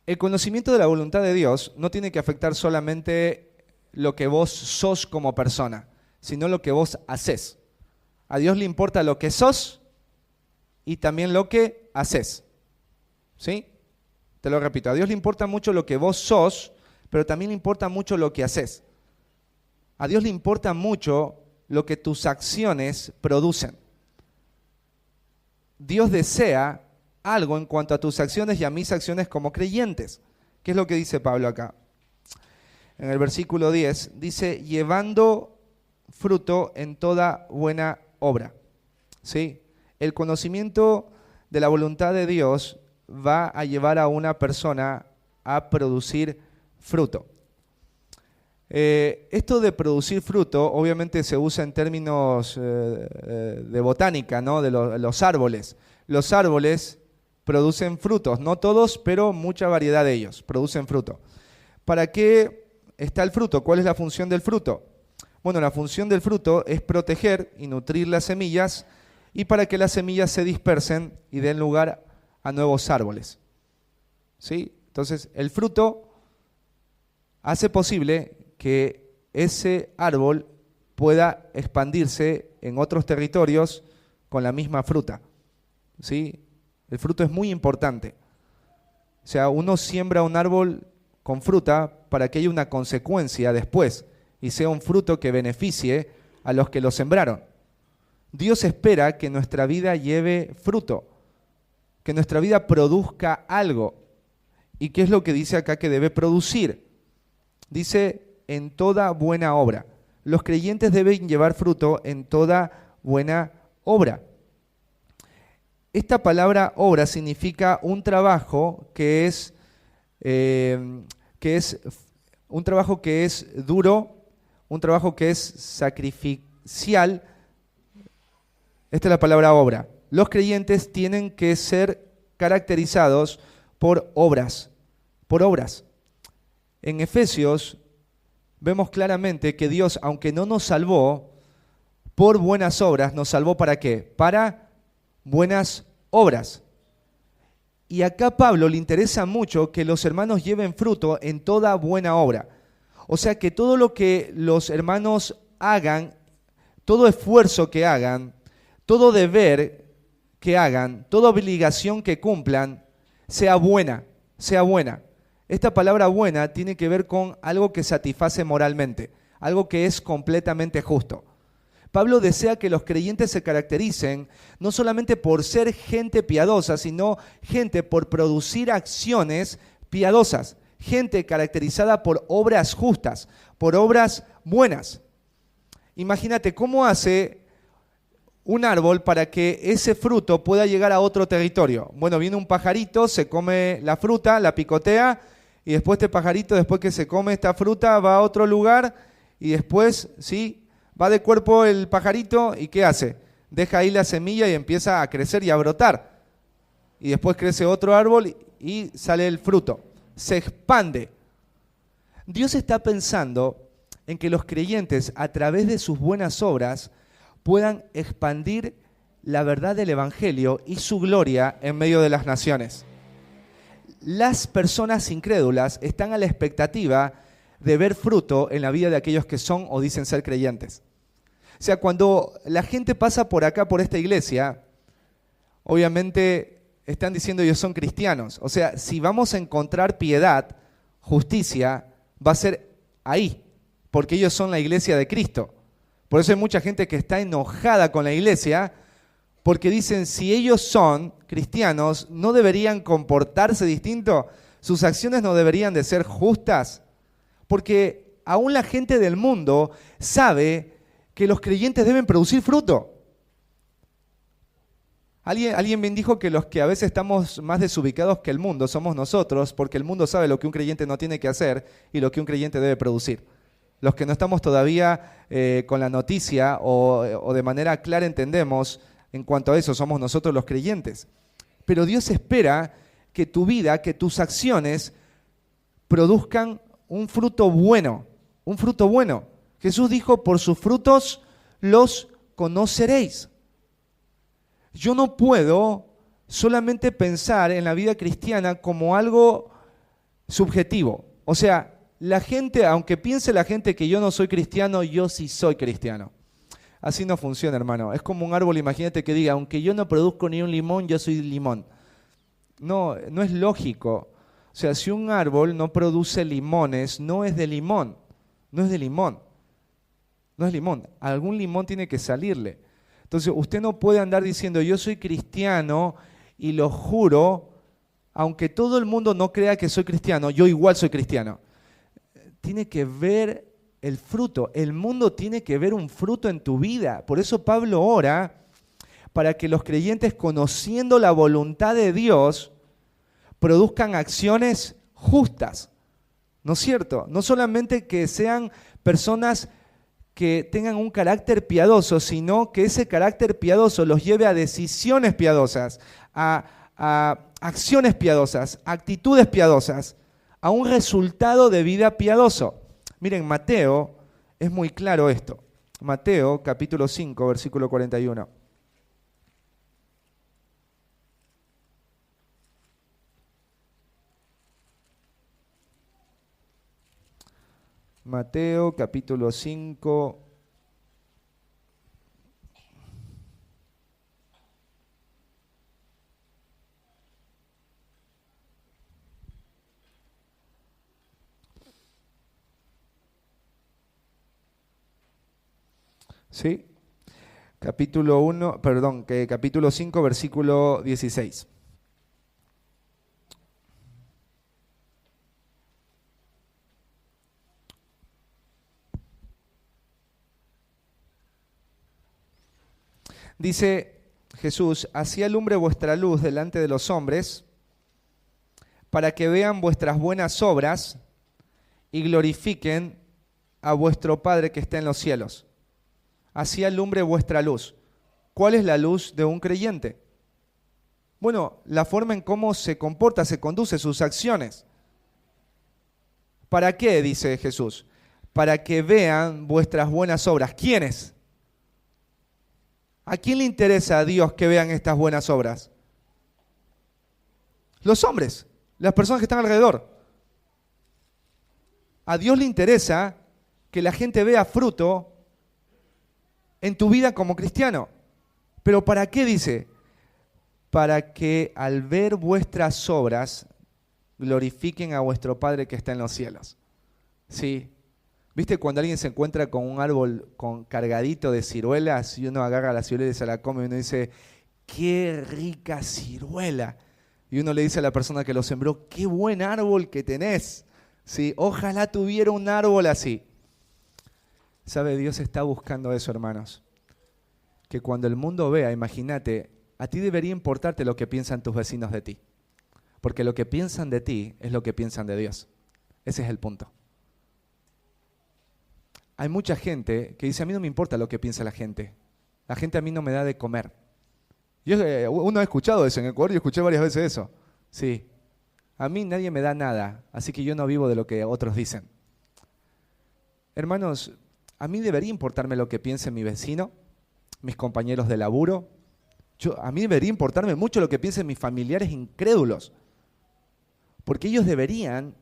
El conocimiento de la voluntad de Dios no tiene que afectar solamente lo que vos sos como persona, sino lo que vos haces. A Dios le importa lo que sos y también lo que haces. ¿Sí? Te lo repito, a Dios le importa mucho lo que vos sos, pero también le importa mucho lo que haces. A Dios le importa mucho lo que tus acciones producen. Dios desea algo en cuanto a tus acciones y a mis acciones como creyentes. ¿Qué es lo que dice Pablo acá? En el versículo 10 dice, llevando fruto en toda buena obra. ¿Sí? El conocimiento de la voluntad de Dios va a llevar a una persona a producir fruto. Esto de producir fruto obviamente se usa en términos de botánica, ¿no? De los árboles. Los árboles producen frutos, no todos, pero mucha variedad de ellos producen fruto. ¿Para qué está el fruto? ¿Cuál es la función del fruto? Bueno, la función del fruto es proteger y nutrir las semillas y para que las semillas se dispersen y den lugar a nuevos árboles. ¿Sí? Entonces, el fruto hace posible que ese árbol pueda expandirse en otros territorios con la misma fruta. ¿Sí? El fruto es muy importante. O sea, uno siembra un árbol con fruta para que haya una consecuencia después y sea un fruto que beneficie a los que lo sembraron. Dios espera que nuestra vida lleve fruto, que nuestra vida produzca algo. ¿Y qué es lo que dice acá que debe producir? Dice, en toda buena obra. Los creyentes deben llevar fruto en toda buena obra. Esta palabra obra significa un trabajo que es un trabajo que es duro, un trabajo que es sacrificial. Esta es la palabra obra. Los creyentes tienen que ser caracterizados por obras, por obras. En Efesios vemos claramente que Dios, aunque no nos salvó por buenas obras, nos salvó ¿para qué? Para buenas obras. Y acá Pablo le interesa mucho que los hermanos lleven fruto en toda buena obra. O sea que todo lo que los hermanos hagan, todo esfuerzo que hagan, todo deber que hagan, toda obligación que cumplan, sea buena, sea buena. Esta palabra buena tiene que ver con algo que satisface moralmente, algo que es completamente justo. Pablo desea que los creyentes se caractericen no solamente por ser gente piadosa, sino gente por producir acciones piadosas, gente caracterizada por obras justas, por obras buenas. Imagínate cómo hace un árbol para que ese fruto pueda llegar a otro territorio. Bueno, viene un pajarito, se come la fruta, la picotea, y después este pajarito, después que se come esta fruta, va a otro lugar y después, ¿sí?, va de cuerpo el pajarito y ¿qué hace? Deja ahí la semilla y empieza a crecer y a brotar. Y después crece otro árbol y sale el fruto. Se expande. Dios está pensando en que los creyentes, a través de sus buenas obras, puedan expandir la verdad del Evangelio y su gloria en medio de las naciones. Las personas incrédulas están a la expectativa de ver fruto en la vida de aquellos que son o dicen ser creyentes. O sea, cuando la gente pasa por acá, por esta iglesia, obviamente están diciendo ellos son cristianos. O sea, si vamos a encontrar piedad, justicia, va a ser ahí, porque ellos son la iglesia de Cristo. Por eso hay mucha gente que está enojada con la iglesia, porque dicen, si ellos son cristianos, ¿no deberían comportarse distinto? ¿Sus acciones no deberían de ser justas? Porque aún la gente del mundo sabe que los creyentes deben producir fruto. Alguien me dijo que los que a veces estamos más desubicados que el mundo somos nosotros, porque el mundo sabe lo que un creyente no tiene que hacer y lo que un creyente debe producir. Los que no estamos todavía con la noticia o de manera clara entendemos en cuanto a eso, somos nosotros los creyentes. Pero Dios espera que tu vida, que tus acciones produzcan un fruto bueno, un fruto bueno. Jesús dijo, por sus frutos los conoceréis. Yo no puedo solamente pensar en la vida cristiana como algo subjetivo. O sea, la gente, aunque piense la gente que yo no soy cristiano, yo sí soy cristiano. Así no funciona, hermano. Es como un árbol, imagínate que diga, aunque yo no produzco ni un limón, yo soy limón. No, no es lógico. O sea, si un árbol no produce limones, no es de limón. No es de limón. No es limón. Algún limón tiene que salirle. Entonces, usted no puede andar diciendo, yo soy cristiano y lo juro, aunque todo el mundo no crea que soy cristiano, yo igual soy cristiano. Tiene que ver el fruto. El mundo tiene que ver un fruto en tu vida. Por eso Pablo ora para que los creyentes, conociendo la voluntad de Dios, produzcan acciones justas. ¿No es cierto? No solamente que sean personas que tengan un carácter piadoso, sino que ese carácter piadoso los lleve a decisiones piadosas, a acciones piadosas, a actitudes piadosas, a un resultado de vida piadoso. Miren, Mateo, Es muy claro esto. Mateo capítulo 5, versículo 41. Mateo capítulo 5. ¿Sí? Capítulo 5, versículo 16. Dice Jesús, así alumbre vuestra luz delante de los hombres, para que vean vuestras buenas obras y glorifiquen a vuestro Padre que está en los cielos. Así alumbre vuestra luz. ¿Cuál es la luz de un creyente? Bueno, la forma en cómo se comporta, se conduce, sus acciones. ¿Para qué? Dice Jesús. Para que vean vuestras buenas obras. ¿Quiénes? ¿A quién le interesa a Dios que vean estas buenas obras? Los hombres, las personas que están alrededor. A Dios le interesa que la gente vea fruto en tu vida como cristiano. ¿Pero para qué dice? Para que al ver vuestras obras glorifiquen a vuestro Padre que está en los cielos. ¿Sí? ¿Viste cuando alguien se encuentra con un árbol cargadito de ciruelas y uno agarra la ciruela y se la come y uno dice, qué rica ciruela? Y uno le dice a la persona que lo sembró, qué buen árbol que tenés. ¿Sí? Ojalá tuviera un árbol así. ¿Sabe? Dios está buscando eso, hermanos. Que cuando el mundo vea, imagínate, a ti debería importarte lo que piensan tus vecinos de ti. Porque lo que piensan de ti es lo que piensan de Dios. Ese es el punto. Hay mucha gente que dice, a mí no me importa lo que piensa la gente. La gente a mí no me da de comer. Uno ha escuchado eso en Ecuador, yo escuché varias veces eso. Sí. A mí nadie me da nada, así que yo no vivo de lo que otros dicen. Hermanos, a mí debería importarme lo que piense mi vecino, mis compañeros de laburo. A mí debería importarme mucho lo que piensen mis familiares incrédulos. Porque ellos deberían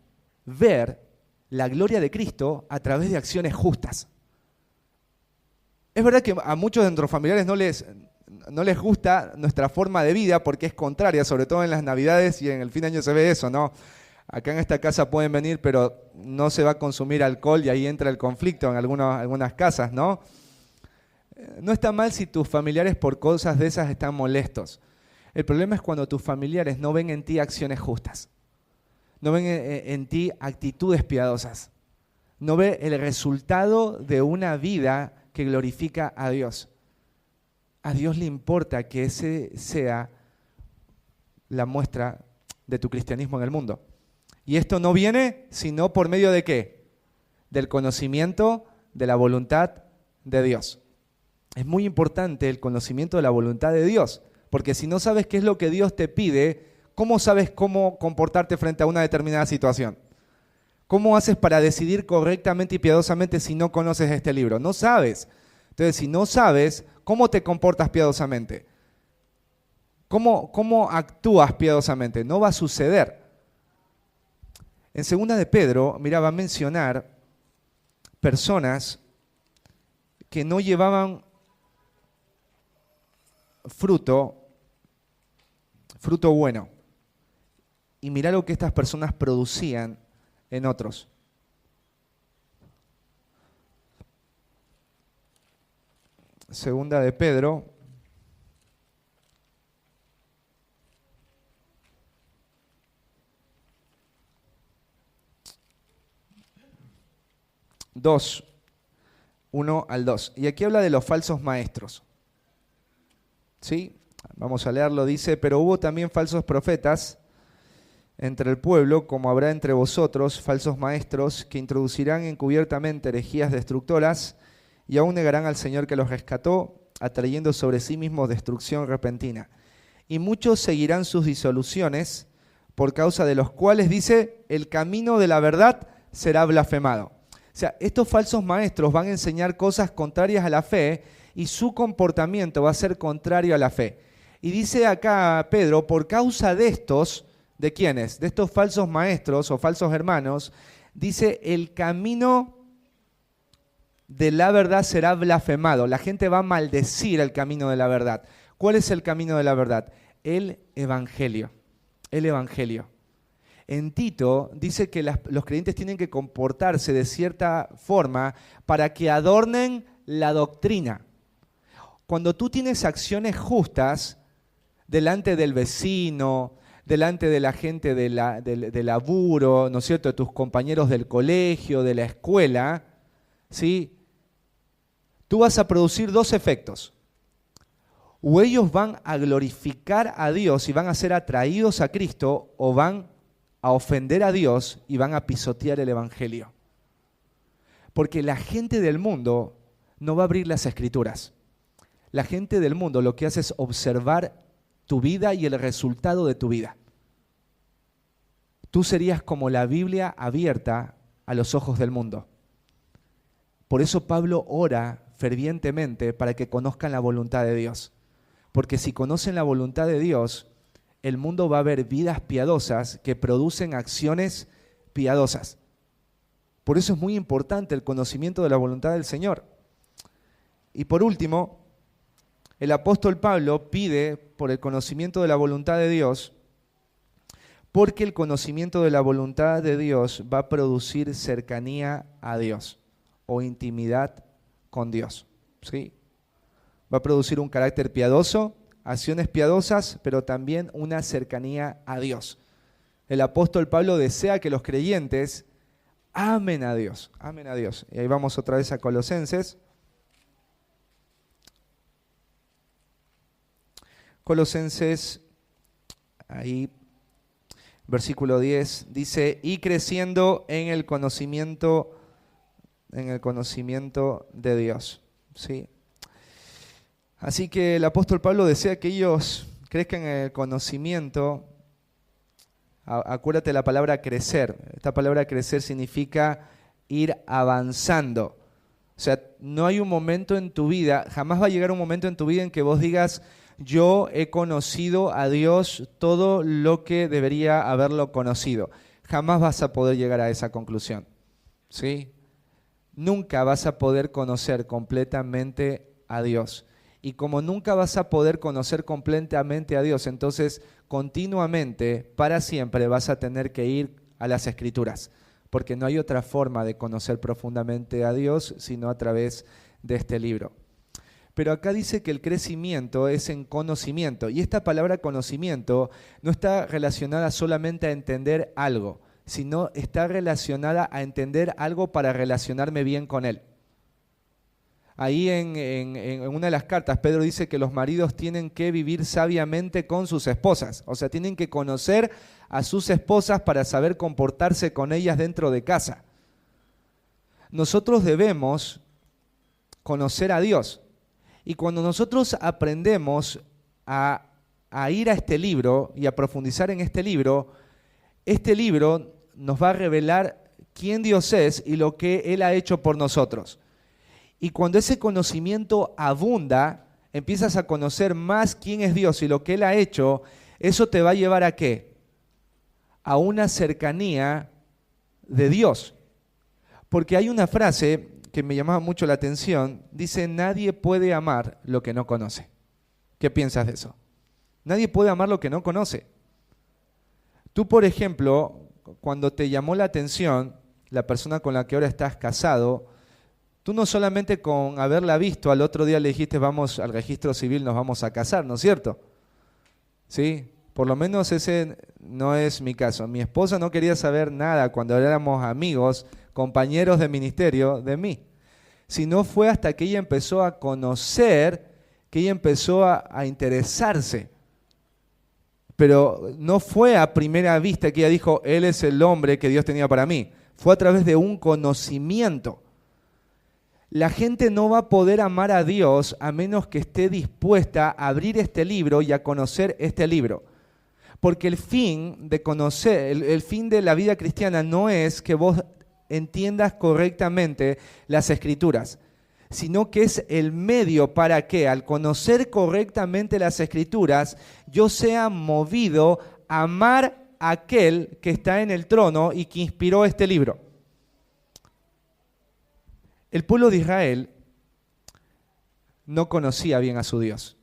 ver la gloria de Cristo a través de acciones justas. Es verdad que a muchos de nuestros familiares no les gusta nuestra forma de vida porque es contraria, sobre todo en las Navidades y en el fin de año se ve eso, ¿no? Acá en esta casa pueden venir, pero no se va a consumir alcohol y ahí entra el conflicto en algunas casas, ¿no? No está mal si tus familiares por cosas de esas están molestos. El problema es cuando tus familiares no ven en ti acciones justas. No ven en ti actitudes piadosas. No ve el resultado de una vida que glorifica a Dios. A Dios le importa que ese sea la muestra de tu cristianismo en el mundo. Y esto no viene sino por medio de ¿qué? Del conocimiento de la voluntad de Dios. Es muy importante el conocimiento de la voluntad de Dios, porque si no sabes qué es lo que Dios te pide, ¿cómo sabes cómo comportarte frente a una determinada situación? ¿Cómo haces para decidir correctamente y piadosamente si no conoces este libro? No sabes. Entonces, si no sabes, ¿cómo te comportas piadosamente? ¿Cómo actúas piadosamente? No va a suceder. En 2 de Pedro, mira, va a mencionar personas que no llevaban fruto bueno. Y mirá lo que estas personas producían en otros. Segunda de Pedro. Dos, 1 al 2. Y aquí habla de los falsos maestros. ¿Sí? Vamos a leerlo. Dice, pero hubo también falsos profetas entre el pueblo, como habrá entre vosotros falsos maestros que introducirán encubiertamente herejías destructoras y aún negarán al Señor que los rescató, atrayendo sobre sí mismos destrucción repentina. Y muchos seguirán sus disoluciones, por causa de los cuales, dice, el camino de la verdad será blasfemado. O sea, estos falsos maestros van a enseñar cosas contrarias a la fe y su comportamiento va a ser contrario a la fe. Y dice acá Pedro, por causa de estos, ¿de quiénes? De estos falsos maestros o falsos hermanos, dice, el camino de la verdad será blasfemado. La gente va a maldecir el camino de la verdad. ¿Cuál es el camino de la verdad? El Evangelio. El Evangelio. En Tito dice que los creyentes tienen que comportarse de cierta forma para que adornen la doctrina. Cuando tú tienes acciones justas delante del vecino, delante de la gente del laburo, ¿no es cierto?, de tus compañeros del colegio, de la escuela, ¿sí?, tú vas a producir dos efectos. O ellos van a glorificar a Dios y van a ser atraídos a Cristo, o van a ofender a Dios y van a pisotear el Evangelio. Porque la gente del mundo no va a abrir las Escrituras. La gente del mundo lo que hace es observar tu vida y el resultado de tu vida. Tú serías como la Biblia abierta a los ojos del mundo. Por eso Pablo ora fervientemente para que conozcan la voluntad de Dios. Porque si conocen la voluntad de Dios, el mundo va a ver vidas piadosas que producen acciones piadosas. Por eso es muy importante el conocimiento de la voluntad del Señor. Y por último, el apóstol Pablo pide por el conocimiento de la voluntad de Dios, porque el conocimiento de la voluntad de Dios va a producir cercanía a Dios o intimidad con Dios, ¿sí? Va a producir un carácter piadoso, acciones piadosas, pero también una cercanía a Dios. El apóstol Pablo desea que los creyentes amen a Dios, amen a Dios. Y ahí vamos otra vez a Colosenses. Colosenses, ahí, versículo 10, dice, y creciendo en el conocimiento de Dios, ¿sí? Así que el apóstol Pablo desea que ellos crezcan en el conocimiento. Acuérdate la palabra crecer. Esta palabra crecer significa ir avanzando. O sea, no hay un momento en tu vida, jamás va a llegar un momento en tu vida en que vos digas, yo he conocido a Dios todo lo que debería haberlo conocido. Jamás vas a poder llegar a esa conclusión, ¿sí? Nunca vas a poder conocer completamente a Dios. Y como nunca vas a poder conocer completamente a Dios, entonces continuamente, para siempre, vas a tener que ir a las Escrituras, porque no hay otra forma de conocer profundamente a Dios sino a través de este libro. Pero acá dice que el crecimiento es en conocimiento, y esta palabra conocimiento no está relacionada solamente a entender algo, sino está relacionada a entender algo para relacionarme bien con Él. Ahí en una de las cartas, Pedro dice que los maridos tienen que vivir sabiamente con sus esposas. O sea, tienen que conocer a sus esposas para saber comportarse con ellas dentro de casa. Nosotros debemos conocer a Dios. Y cuando nosotros aprendemos a ir a este libro y a profundizar en este libro nos va a revelar quién Dios es y lo que Él ha hecho por nosotros. Y cuando ese conocimiento abunda, empiezas a conocer más quién es Dios y lo que Él ha hecho, eso te va a llevar ¿a qué? A una cercanía de Dios. Porque hay una frase que me llamaba mucho la atención, dice, nadie puede amar lo que no conoce. ¿Qué piensas de eso? Nadie puede amar lo que no conoce. Tú, por ejemplo, cuando te llamó la atención la persona con la que ahora estás casado, tú no solamente con haberla visto, al otro día le dijiste, vamos al registro civil, nos vamos a casar, ¿no es cierto? ¿Sí? Por lo menos ese no es mi caso. Mi esposa no quería saber nada cuando éramos amigos, compañeros de ministerio, de mí. Sino fue hasta que ella empezó a conocer, que ella empezó a interesarse. Pero no fue a primera vista que ella dijo, él es el hombre que Dios tenía para mí. Fue a través de un conocimiento. La gente no va a poder amar a Dios a menos que esté dispuesta a abrir este libro y a conocer este libro. Porque el fin de conocer, el fin de la vida cristiana no es que vos entiendas correctamente las Escrituras, sino que es el medio para que, al conocer correctamente las Escrituras, yo sea movido a amar a aquel que está en el trono y que inspiró este libro. El pueblo de Israel no conocía bien a su Dios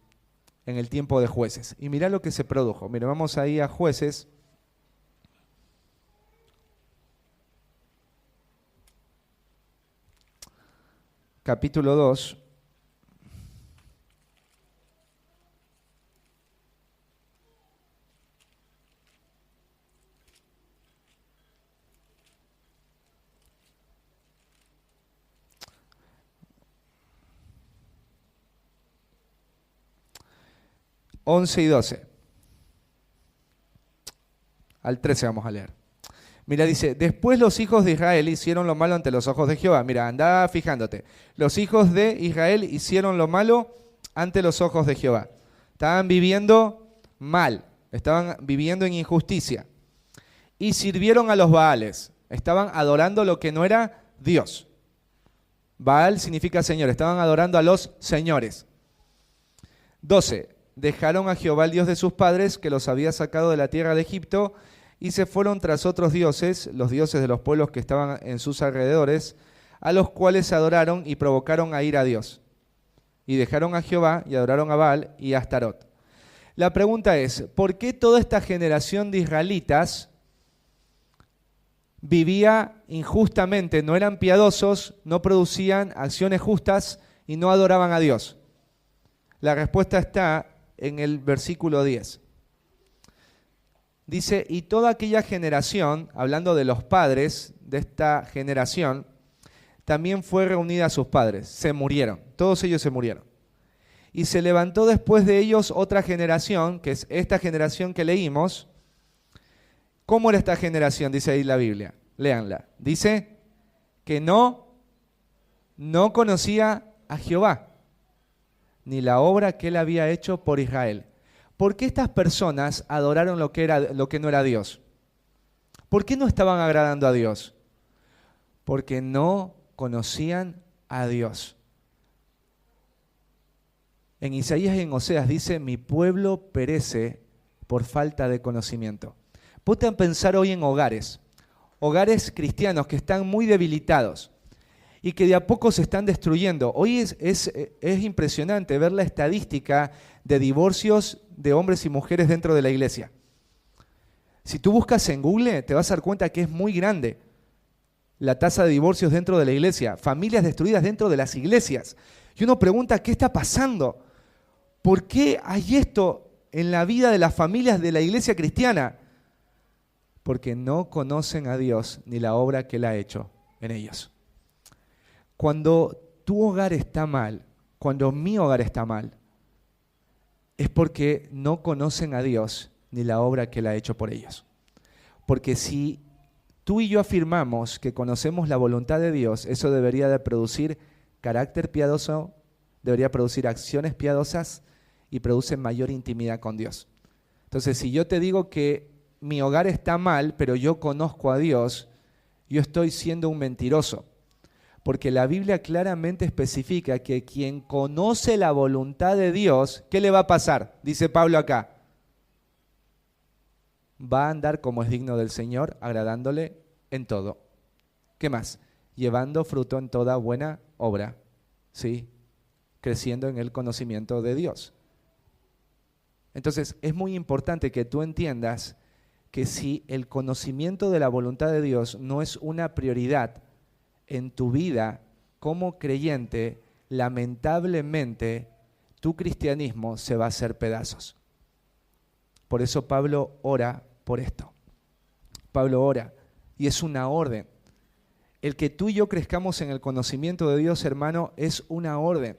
en el tiempo de Jueces. Y mirá lo que se produjo. Mira, vamos ahí a Jueces. Capítulo 2. Once y 12. Al 13 vamos a leer. Mira, dice, después los hijos de Israel hicieron lo malo ante los ojos de Jehová. Mira, anda fijándote. Los hijos de Israel hicieron lo malo ante los ojos de Jehová. Estaban viviendo mal, estaban viviendo en injusticia. Y sirvieron a los Baales. Estaban adorando lo que no era Dios. Baal significa señor, estaban adorando a los señores. 12. Dejaron a Jehová el Dios de sus padres, que los había sacado de la tierra de Egipto, y se fueron tras otros dioses, los dioses de los pueblos que estaban en sus alrededores, a los cuales adoraron y provocaron a ir a Dios. Y dejaron a Jehová y adoraron a Baal y a Astarot. La pregunta es, ¿por qué toda esta generación de israelitas vivía injustamente, no eran piadosos, no producían acciones justas y no adoraban a Dios? La respuesta está en el versículo 10. Dice, y toda aquella generación, hablando de los padres de esta generación, también fue reunida a sus padres. Se murieron, todos ellos se murieron. Y se levantó después de ellos otra generación, que es esta generación que leímos. ¿Cómo era esta generación? Dice ahí la Biblia. Léanla. Dice que no conocía a Jehová, ni la obra que él había hecho por Israel. ¿Por qué estas personas adoraron lo que no era Dios? ¿Por qué no estaban agradando a Dios? Porque no conocían a Dios. En Isaías y en Oseas dice, mi pueblo perece por falta de conocimiento. Ponte a pensar hoy en hogares cristianos que están muy debilitados y que de a poco se están destruyendo. Hoy es impresionante ver la estadística de divorcios de hombres y mujeres dentro de la iglesia. Si tú buscas en Google, te vas a dar cuenta que es muy grande la tasa de divorcios dentro de la iglesia, familias destruidas dentro de las iglesias. Y uno pregunta, ¿qué está pasando? ¿Por qué hay esto en la vida de las familias de la iglesia cristiana? Porque no conocen a Dios ni la obra que Él ha hecho en ellos. Cuando tu hogar está mal, cuando mi hogar está mal, es porque no conocen a Dios ni la obra que Él ha hecho por ellos. Porque si tú y yo afirmamos que conocemos la voluntad de Dios, eso debería de producir carácter piadoso, debería producir acciones piadosas y produce mayor intimidad con Dios. Entonces, si yo te digo que mi hogar está mal, pero yo conozco a Dios, yo estoy siendo un mentiroso. Porque la Biblia claramente especifica que quien conoce la voluntad de Dios, ¿qué le va a pasar? Dice Pablo acá. Va a andar como es digno del Señor, agradándole en todo. ¿Qué más? Llevando fruto en toda buena obra, ¿sí? Creciendo en el conocimiento de Dios. Entonces, es muy importante que tú entiendas que si el conocimiento de la voluntad de Dios no es una prioridad en tu vida como creyente, lamentablemente tu cristianismo se va a hacer pedazos. Por eso Pablo ora por esto. Pablo ora y es una orden. El que tú y yo crezcamos en el conocimiento de Dios, hermano, es una orden.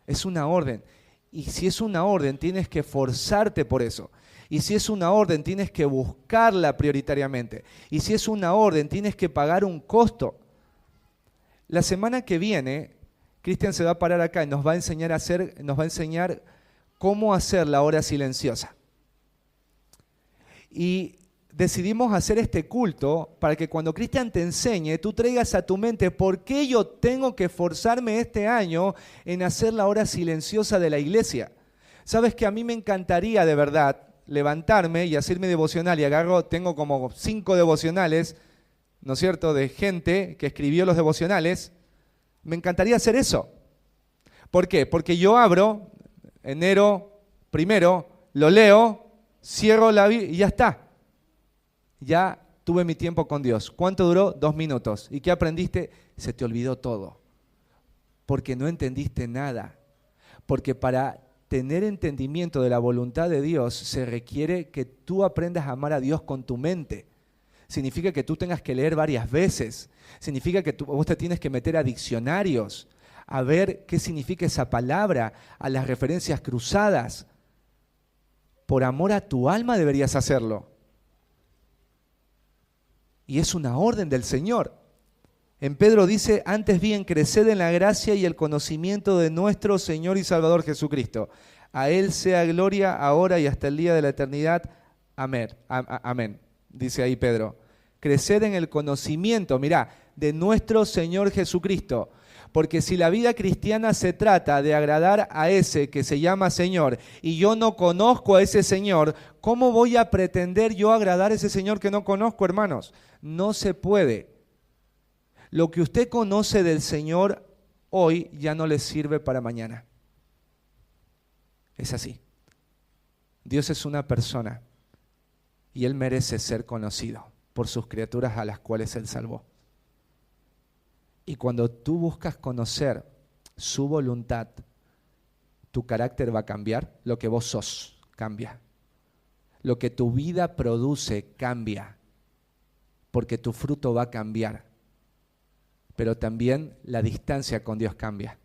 Es una orden. Y si es una orden, tienes que esforzarte por eso. Y si es una orden, tienes que buscarla prioritariamente. Y si es una orden, tienes que pagar un costo. La semana que viene, Cristian se va a parar acá y nos va a enseñar cómo hacer la hora silenciosa. Y decidimos hacer este culto para que cuando Cristian te enseñe, tú traigas a tu mente por qué yo tengo que esforzarme este año en hacer la hora silenciosa de la iglesia. Sabes que a mí me encantaría de verdad levantarme y hacer mi devocional y tengo como 5 devocionales, ¿no es cierto?, de gente que escribió los devocionales. Me encantaría hacer eso. ¿Por qué? Porque yo abro enero 1, lo leo, cierro la Biblia y ya está. Ya tuve mi tiempo con Dios. ¿Cuánto duró? 2 minutos. ¿Y qué aprendiste? Se te olvidó todo. Porque no entendiste nada. Porque para tener entendimiento de la voluntad de Dios se requiere que tú aprendas a amar a Dios con tu mente. Significa que tú tengas que leer varias veces. Significa que vos te tienes que meter a diccionarios, a ver qué significa esa palabra, a las referencias cruzadas. Por amor a tu alma deberías hacerlo. Y es una orden del Señor. En Pedro dice, antes bien, creced en la gracia y el conocimiento de nuestro Señor y Salvador Jesucristo. A Él sea gloria ahora y hasta el día de la eternidad. Amén. Amén. Dice ahí Pedro. Creced en el conocimiento, mirá, de nuestro Señor Jesucristo. Porque si la vida cristiana se trata de agradar a ese que se llama Señor y yo no conozco a ese Señor, ¿cómo voy a pretender yo agradar a ese Señor que no conozco, hermanos? No se puede. Lo que usted conoce del Señor hoy ya no le sirve para mañana. Es así. Dios es una persona y Él merece ser conocido por sus criaturas a las cuales Él salvó. Y cuando tú buscas conocer su voluntad, tu carácter va a cambiar, lo que vos sos cambia. Lo que tu vida produce cambia, porque tu fruto va a cambiar. Pero también la distancia con Dios cambia.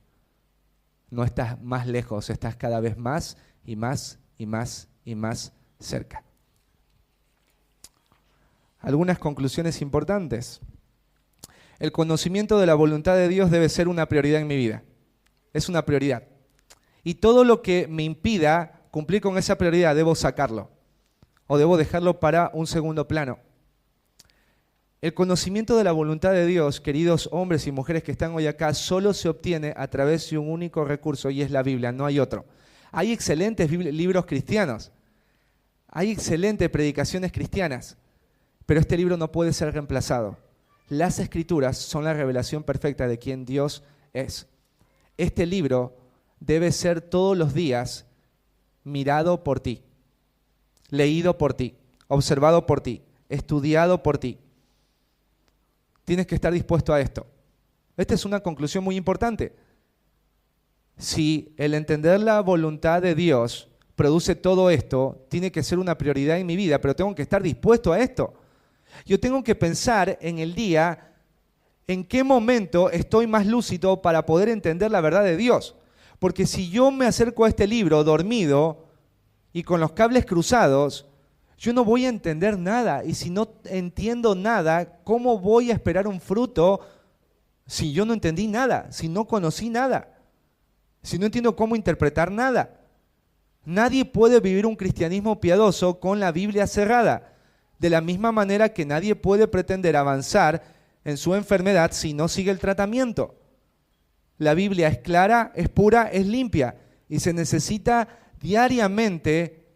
No estás más lejos, estás cada vez más y más y más y más cerca. Algunas conclusiones importantes. El conocimiento de la voluntad de Dios debe ser una prioridad en mi vida. Es una prioridad. Y todo lo que me impida cumplir con esa prioridad debo sacarlo. O debo dejarlo para un segundo plano. El conocimiento de la voluntad de Dios, queridos hombres y mujeres que están hoy acá, solo se obtiene a través de un único recurso y es la Biblia, no hay otro. Hay excelentes libros cristianos. Hay excelentes predicaciones cristianas. Pero este libro no puede ser reemplazado. Las Escrituras son la revelación perfecta de quién Dios es. Este libro debe ser todos los días mirado por ti, leído por ti, observado por ti, estudiado por ti. Tienes que estar dispuesto a esto. Esta es una conclusión muy importante. Si el entender la voluntad de Dios produce todo esto, tiene que ser una prioridad en mi vida, pero tengo que estar dispuesto a esto. Yo tengo que pensar en el día, en qué momento estoy más lúcido para poder entender la verdad de Dios. Porque si yo me acerco a este libro dormido y con los cables cruzados, yo no voy a entender nada. Y si no entiendo nada, ¿cómo voy a esperar un fruto si yo no entendí nada, si no conocí nada, si no entiendo cómo interpretar nada? Nadie puede vivir un cristianismo piadoso con la Biblia cerrada. De la misma manera que nadie puede pretender avanzar en su enfermedad si no sigue el tratamiento. La Biblia es clara, es pura, es limpia y se necesita diariamente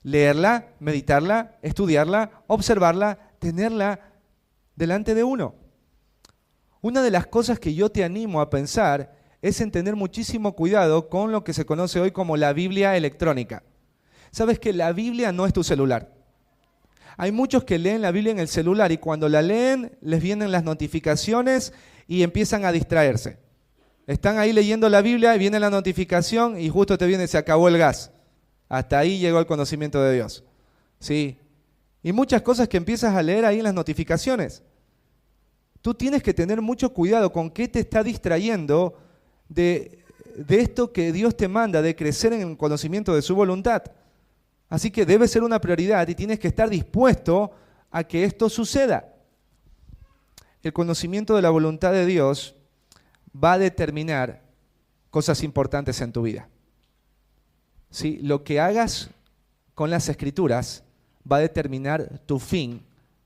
leerla, meditarla, estudiarla, observarla, tenerla delante de uno. Una de las cosas que yo te animo a pensar es en tener muchísimo cuidado con lo que se conoce hoy como la Biblia electrónica. Sabes que la Biblia no es tu celular. Hay muchos que leen la Biblia en el celular y cuando la leen les vienen las notificaciones y empiezan a distraerse. Están ahí leyendo la Biblia y viene la notificación y justo te viene, se acabó el gas. Hasta ahí llegó el conocimiento de Dios. ¿Sí? Y muchas cosas que empiezas a leer ahí en las notificaciones. Tú tienes que tener mucho cuidado con qué te está distrayendo de esto que Dios te manda, de crecer en el conocimiento de su voluntad. Así que debe ser una prioridad y tienes que estar dispuesto a que esto suceda. El conocimiento de la voluntad de Dios va a determinar cosas importantes en tu vida. ¿Sí? Lo que hagas con las Escrituras va a determinar tu fin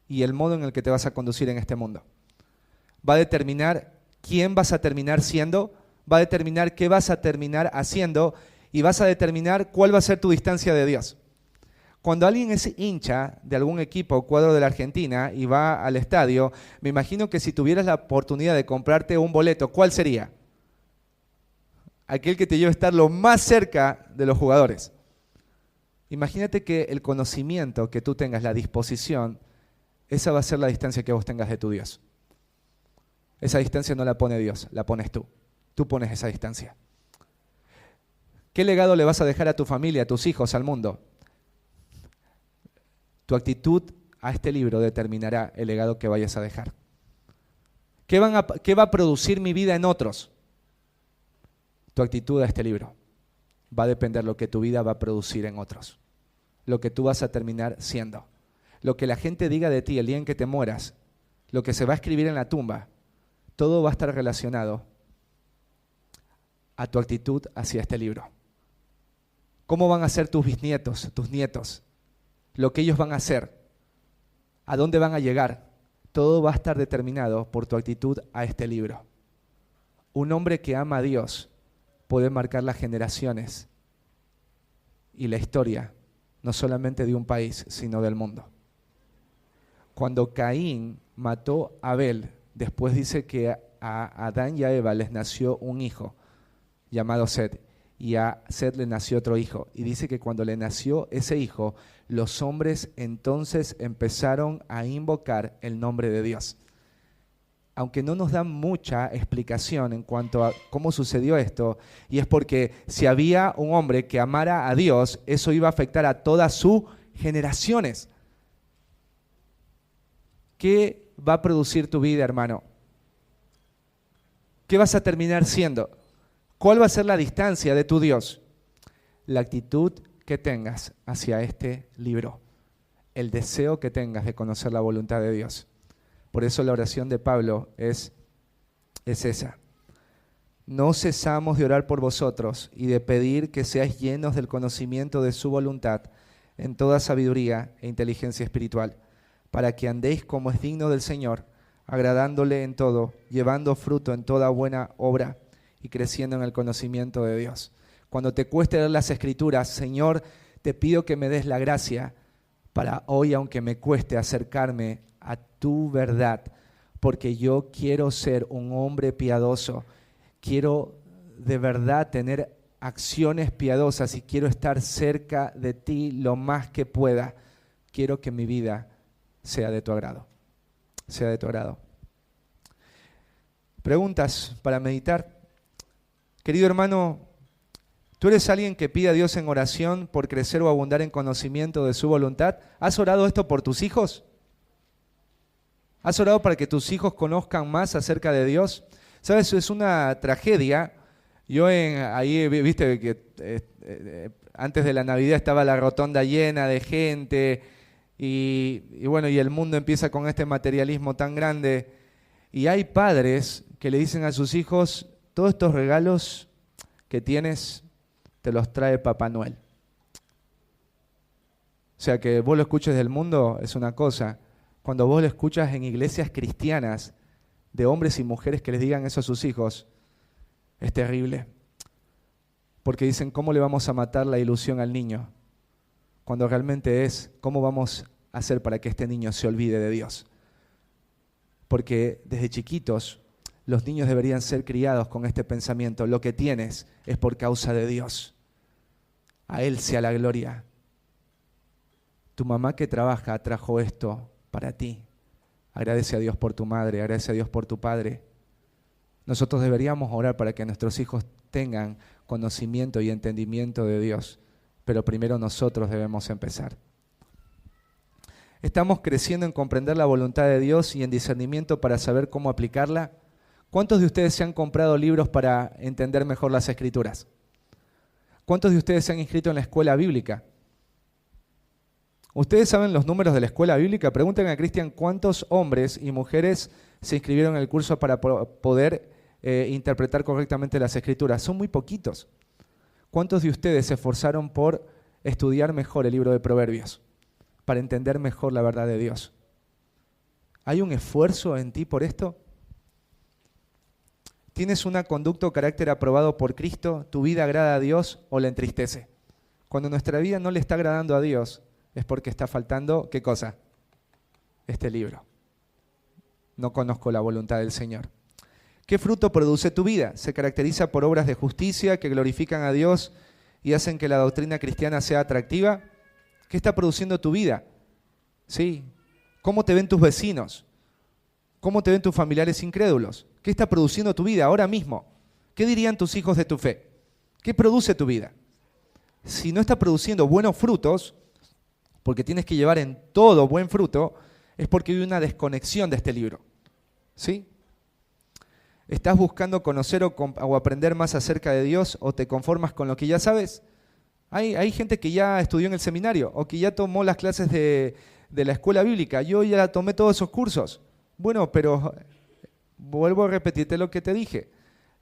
y el modo en el que te vas a conducir en este mundo. Va a determinar quién vas a terminar siendo, va a determinar qué vas a terminar haciendo y vas a determinar cuál va a ser tu distancia de Dios. Cuando alguien es hincha de algún equipo o cuadro de la Argentina y va al estadio, me imagino que si tuvieras la oportunidad de comprarte un boleto, ¿cuál sería? Aquel que te lleve a estar lo más cerca de los jugadores. Imagínate que el conocimiento que tú tengas, la disposición, esa va a ser la distancia que vos tengas de tu Dios. Esa distancia no la pone Dios, la pones tú. Tú pones esa distancia. ¿Qué legado le vas a dejar a tu familia, a tus hijos, al mundo? Tu actitud a este libro determinará el legado que vayas a dejar. ¿Qué va a producir mi vida en otros? Tu actitud a este libro. Va a depender lo que tu vida va a producir en otros. Lo que tú vas a terminar siendo. Lo que la gente diga de ti el día en que te mueras. Lo que se va a escribir en la tumba. Todo va a estar relacionado a tu actitud hacia este libro. ¿Cómo van a ser tus bisnietos, tus nietos? Lo que ellos van a hacer. ¿A dónde van a llegar? Todo va a estar determinado por tu actitud a este libro. Un hombre que ama a Dios puede marcar las generaciones y la historia, no solamente de un país, sino del mundo. Cuando Caín mató a Abel, después dice que a Adán y a Eva les nació un hijo llamado Set, y a Set le nació otro hijo. Y dice que cuando le nació ese hijo, los hombres entonces empezaron a invocar el nombre de Dios. Aunque no nos dan mucha explicación en cuanto a cómo sucedió esto, y es porque si había un hombre que amara a Dios, eso iba a afectar a todas sus generaciones. ¿Qué va a producir tu vida, hermano? ¿Qué vas a terminar siendo? ¿Cuál va a ser la distancia de tu Dios? La actitud que tengas hacia este libro, el deseo que tengas de conocer la voluntad de Dios. Por eso la oración de Pablo es esa. No cesamos de orar por vosotros y de pedir que seáis llenos del conocimiento de su voluntad en toda sabiduría e inteligencia espiritual, para que andéis como es digno del Señor, agradándole en todo, llevando fruto en toda buena obra y creciendo en el conocimiento de Dios. Cuando te cueste leer las Escrituras, Señor, te pido que me des la gracia para hoy, aunque me cueste, acercarme a tu verdad, porque yo quiero ser un hombre piadoso, quiero de verdad tener acciones piadosas y quiero estar cerca de ti lo más que pueda. Quiero que mi vida sea de tu agrado, sea de tu agrado. Preguntas para meditar. Querido hermano, ¿tú eres alguien que pide a Dios en oración por crecer o abundar en conocimiento de su voluntad? ¿Has orado esto por tus hijos? ¿Has orado para que tus hijos conozcan más acerca de Dios? ¿Sabes? Es una tragedia. Yo ahí, viste que antes de la Navidad estaba la rotonda llena de gente y bueno, y el mundo empieza con este materialismo tan grande. Y hay padres que le dicen a sus hijos, todos estos regalos que tienes te los trae Papá Noel. O sea, que vos lo escuches del mundo es una cosa. Cuando vos lo escuchas en iglesias cristianas, de hombres y mujeres que les digan eso a sus hijos, es terrible. Porque dicen, ¿cómo le vamos a matar la ilusión al niño? Cuando realmente es, ¿cómo vamos a hacer para que este niño se olvide de Dios? Porque desde chiquitos los niños deberían ser criados con este pensamiento. Lo que tienes es por causa de Dios. A Él sea la gloria. Tu mamá que trabaja trajo esto para ti. Agradece a Dios por tu madre, agradece a Dios por tu padre. Nosotros deberíamos orar para que nuestros hijos tengan conocimiento y entendimiento de Dios, pero primero nosotros debemos empezar. ¿Estamos creciendo en comprender la voluntad de Dios y en discernimiento para saber cómo aplicarla? ¿Cuántos de ustedes se han comprado libros para entender mejor las Escrituras? ¿Cuántos de ustedes se han inscrito en la escuela bíblica? ¿Ustedes saben los números de la escuela bíblica? Pregunten a Cristian cuántos hombres y mujeres se inscribieron en el curso para poder interpretar correctamente las Escrituras. Son muy poquitos. ¿Cuántos de ustedes se esforzaron por estudiar mejor el libro de Proverbios? para entender mejor la verdad de Dios? ¿Hay un esfuerzo en ti por esto? ¿Tienes una conducta o carácter aprobado por Cristo? ¿Tu vida agrada a Dios o le entristece? Cuando nuestra vida no le está agradando a Dios, es porque está faltando, ¿qué cosa? Este libro. No conozco la voluntad del Señor. ¿Qué fruto produce tu vida? ¿Se caracteriza por obras de justicia que glorifican a Dios y hacen que la doctrina cristiana sea atractiva? ¿Qué está produciendo tu vida? ¿Sí? ¿Cómo te ven tus vecinos? ¿Cómo te ven tus familiares incrédulos? ¿Qué está produciendo tu vida ahora mismo? ¿Qué dirían tus hijos de tu fe? ¿Qué produce tu vida? Si no está produciendo buenos frutos, porque tienes que llevar en todo buen fruto, es porque hay una desconexión de este libro. ¿Sí? ¿Estás buscando conocer o aprender más acerca de Dios o te conformas con lo que ya sabes? Hay gente que ya estudió en el seminario o que ya tomó las clases de la escuela bíblica. Yo ya tomé todos esos cursos. Bueno, pero vuelvo a repetirte lo que te dije.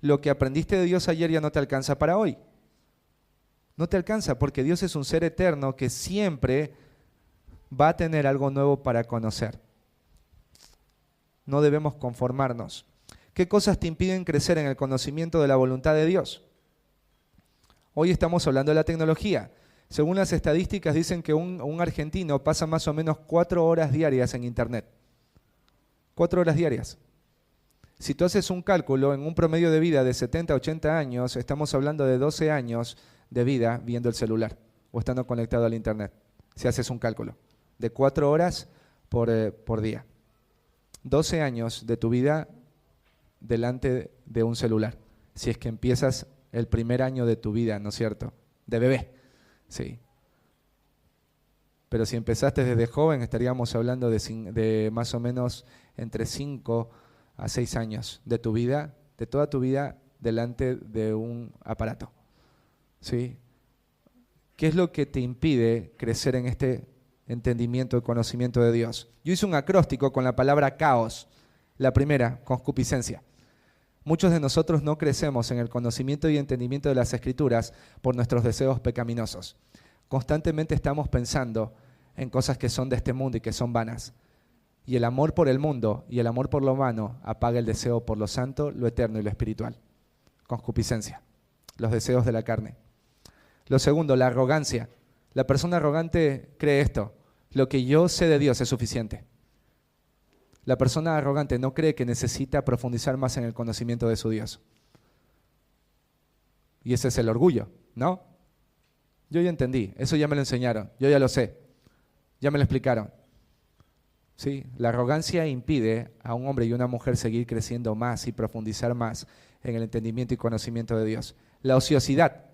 Lo que aprendiste de Dios ayer ya no te alcanza para hoy. No te alcanza porque Dios es un ser eterno que siempre va a tener algo nuevo para conocer. No debemos conformarnos. ¿Qué cosas te impiden crecer en el conocimiento de la voluntad de Dios? Hoy estamos hablando de la tecnología. Según las estadísticas dicen que un argentino pasa más o menos 4 horas diarias en internet. 4 horas diarias. Si tú haces un cálculo en un promedio de vida de 70 a 80 años, estamos hablando de 12 años de vida viendo el celular o estando conectado al internet. Si haces un cálculo de 4 horas por día. 12 años de tu vida delante de un celular. Si es que empiezas el primer año de tu vida, ¿no es cierto? De bebé, sí. Pero si empezaste desde joven, estaríamos hablando de más o menos entre 5 a 6 años de tu vida, de toda tu vida, delante de un aparato. ¿Sí? ¿Qué es lo que te impide crecer en este entendimiento y conocimiento de Dios? Yo hice un acróstico con la palabra caos. La primera, concupiscencia. Muchos de nosotros no crecemos en el conocimiento y entendimiento de las Escrituras por nuestros deseos pecaminosos. Constantemente estamos pensando en cosas que son de este mundo y que son vanas. Y el amor por el mundo y el amor por lo humano apaga el deseo por lo santo, lo eterno y lo espiritual. Concupiscencia, los deseos de la carne. Lo segundo, la arrogancia. La persona arrogante cree esto: lo que yo sé de Dios es suficiente. La persona arrogante no cree que necesita profundizar más en el conocimiento de su Dios. Y ese es el orgullo, ¿no? Yo ya entendí, eso ya me lo enseñaron, yo ya lo sé, ya me lo explicaron. ¿Sí? La arrogancia impide a un hombre y una mujer seguir creciendo más y profundizar más en el entendimiento y conocimiento de Dios. La ociosidad.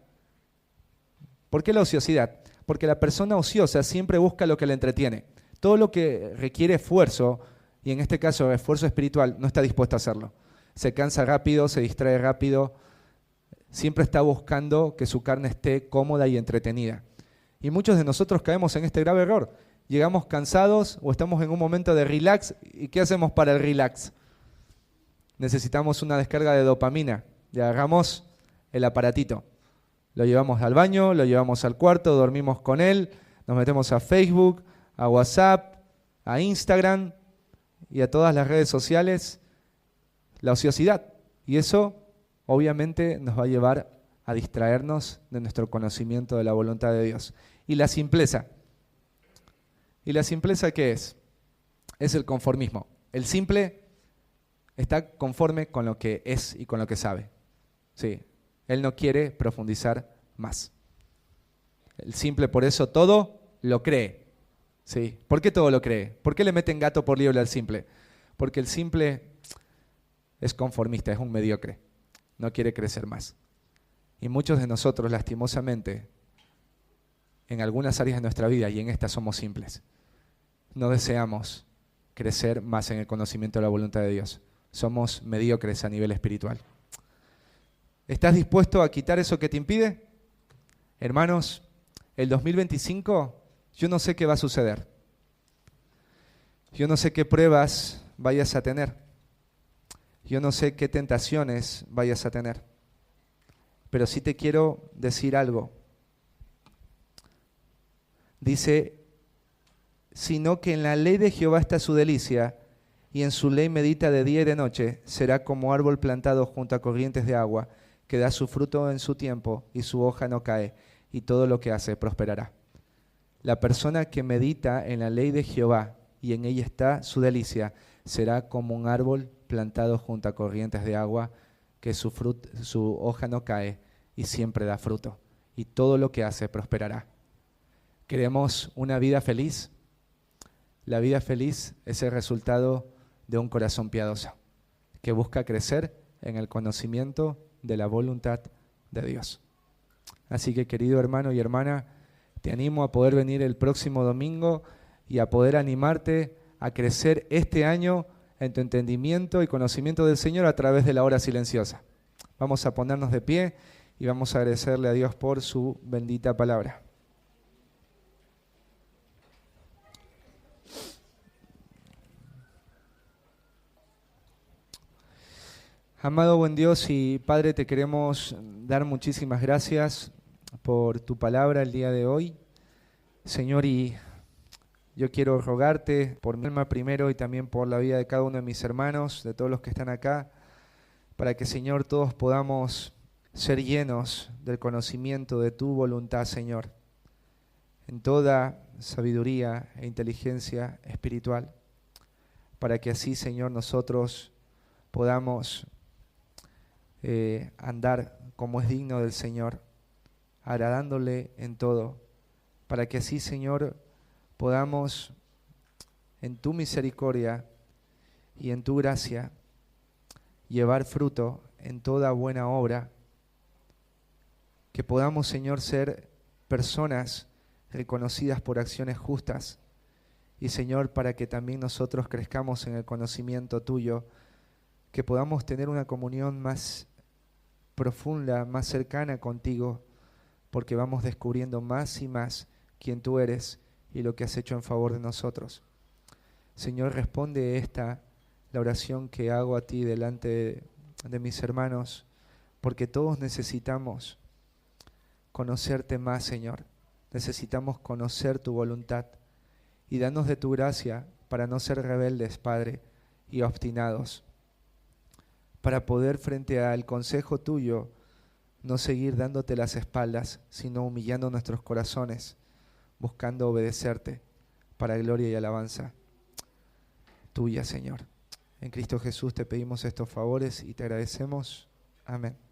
¿Por qué la ociosidad? Porque la persona ociosa siempre busca lo que le entretiene. Todo lo que requiere esfuerzo, y en este caso esfuerzo espiritual, no está dispuesto a hacerlo. Se cansa rápido, se distrae rápido, siempre está buscando que su carne esté cómoda y entretenida. Y muchos de nosotros caemos en este grave error. Llegamos cansados o estamos en un momento de relax. ¿Y qué hacemos para el relax? Necesitamos una descarga de dopamina. Y agarramos el aparatito. Lo llevamos al baño, lo llevamos al cuarto, dormimos con él, nos metemos a Facebook, a WhatsApp, a Instagram y a todas las redes sociales. La ociosidad. Y eso obviamente nos va a llevar a distraernos de nuestro conocimiento de la voluntad de Dios. Y la simpleza. ¿Y la simpleza qué es? Es el conformismo. El simple está conforme con lo que es y con lo que sabe. Sí, él no quiere profundizar más. El simple por eso todo lo cree. Sí. ¿Por qué todo lo cree? ¿Por qué le meten gato por liebre al simple? Porque el simple es conformista, es un mediocre. No quiere crecer más. Y muchos de nosotros, lastimosamente, en algunas áreas de nuestra vida, y en estas somos simples, no deseamos crecer más en el conocimiento de la voluntad de Dios. Somos mediocres a nivel espiritual. ¿Estás dispuesto a quitar eso que te impide? Hermanos, el 2025, yo no sé qué va a suceder. Yo no sé qué pruebas vayas a tener. Yo no sé qué tentaciones vayas a tener. Pero sí te quiero decir algo. Dice sino que en la ley de Jehová está su delicia, y en su ley medita de día y de noche. Será como árbol plantado junto a corrientes de agua, que da su fruto en su tiempo, y su hoja no cae, y todo lo que hace prosperará. La persona que medita en la ley de Jehová, y en ella está su delicia, será como un árbol plantado junto a corrientes de agua, que su hoja no cae, y siempre da fruto, y todo lo que hace prosperará. ¿Queremos una vida feliz? La vida feliz es el resultado de un corazón piadoso, que busca crecer en el conocimiento de la voluntad de Dios. Así que, querido hermano y hermana, te animo a poder venir el próximo domingo y a poder animarte a crecer este año en tu entendimiento y conocimiento del Señor a través de la hora silenciosa. Vamos a ponernos de pie y vamos a agradecerle a Dios por su bendita palabra. Amado buen Dios y Padre, te queremos dar muchísimas gracias por tu palabra el día de hoy. Señor, y yo quiero rogarte por mi alma primero y también por la vida de cada uno de mis hermanos, de todos los que están acá, para que, Señor, todos podamos ser llenos del conocimiento de tu voluntad, Señor, en toda sabiduría e inteligencia espiritual, para que así, Señor, nosotros podamos andar como es digno del Señor, agradándole en todo, para que así, Señor, podamos en tu misericordia y en tu gracia llevar fruto en toda buena obra, que podamos, Señor, ser personas reconocidas por acciones justas, y, Señor, para que también nosotros crezcamos en el conocimiento tuyo, que podamos tener una comunión más profunda, más cercana contigo, porque vamos descubriendo más y más quién tú eres y lo que has hecho en favor de nosotros. Señor, responde la oración que hago a ti delante de mis hermanos, porque todos necesitamos conocerte más, Señor. Necesitamos conocer tu voluntad, y danos de tu gracia para no ser rebeldes, Padre, y obstinados, para poder, frente al consejo tuyo, no seguir dándote las espaldas, sino humillando nuestros corazones, buscando obedecerte para gloria y alabanza tuya, Señor. En Cristo Jesús te pedimos estos favores y te agradecemos. Amén.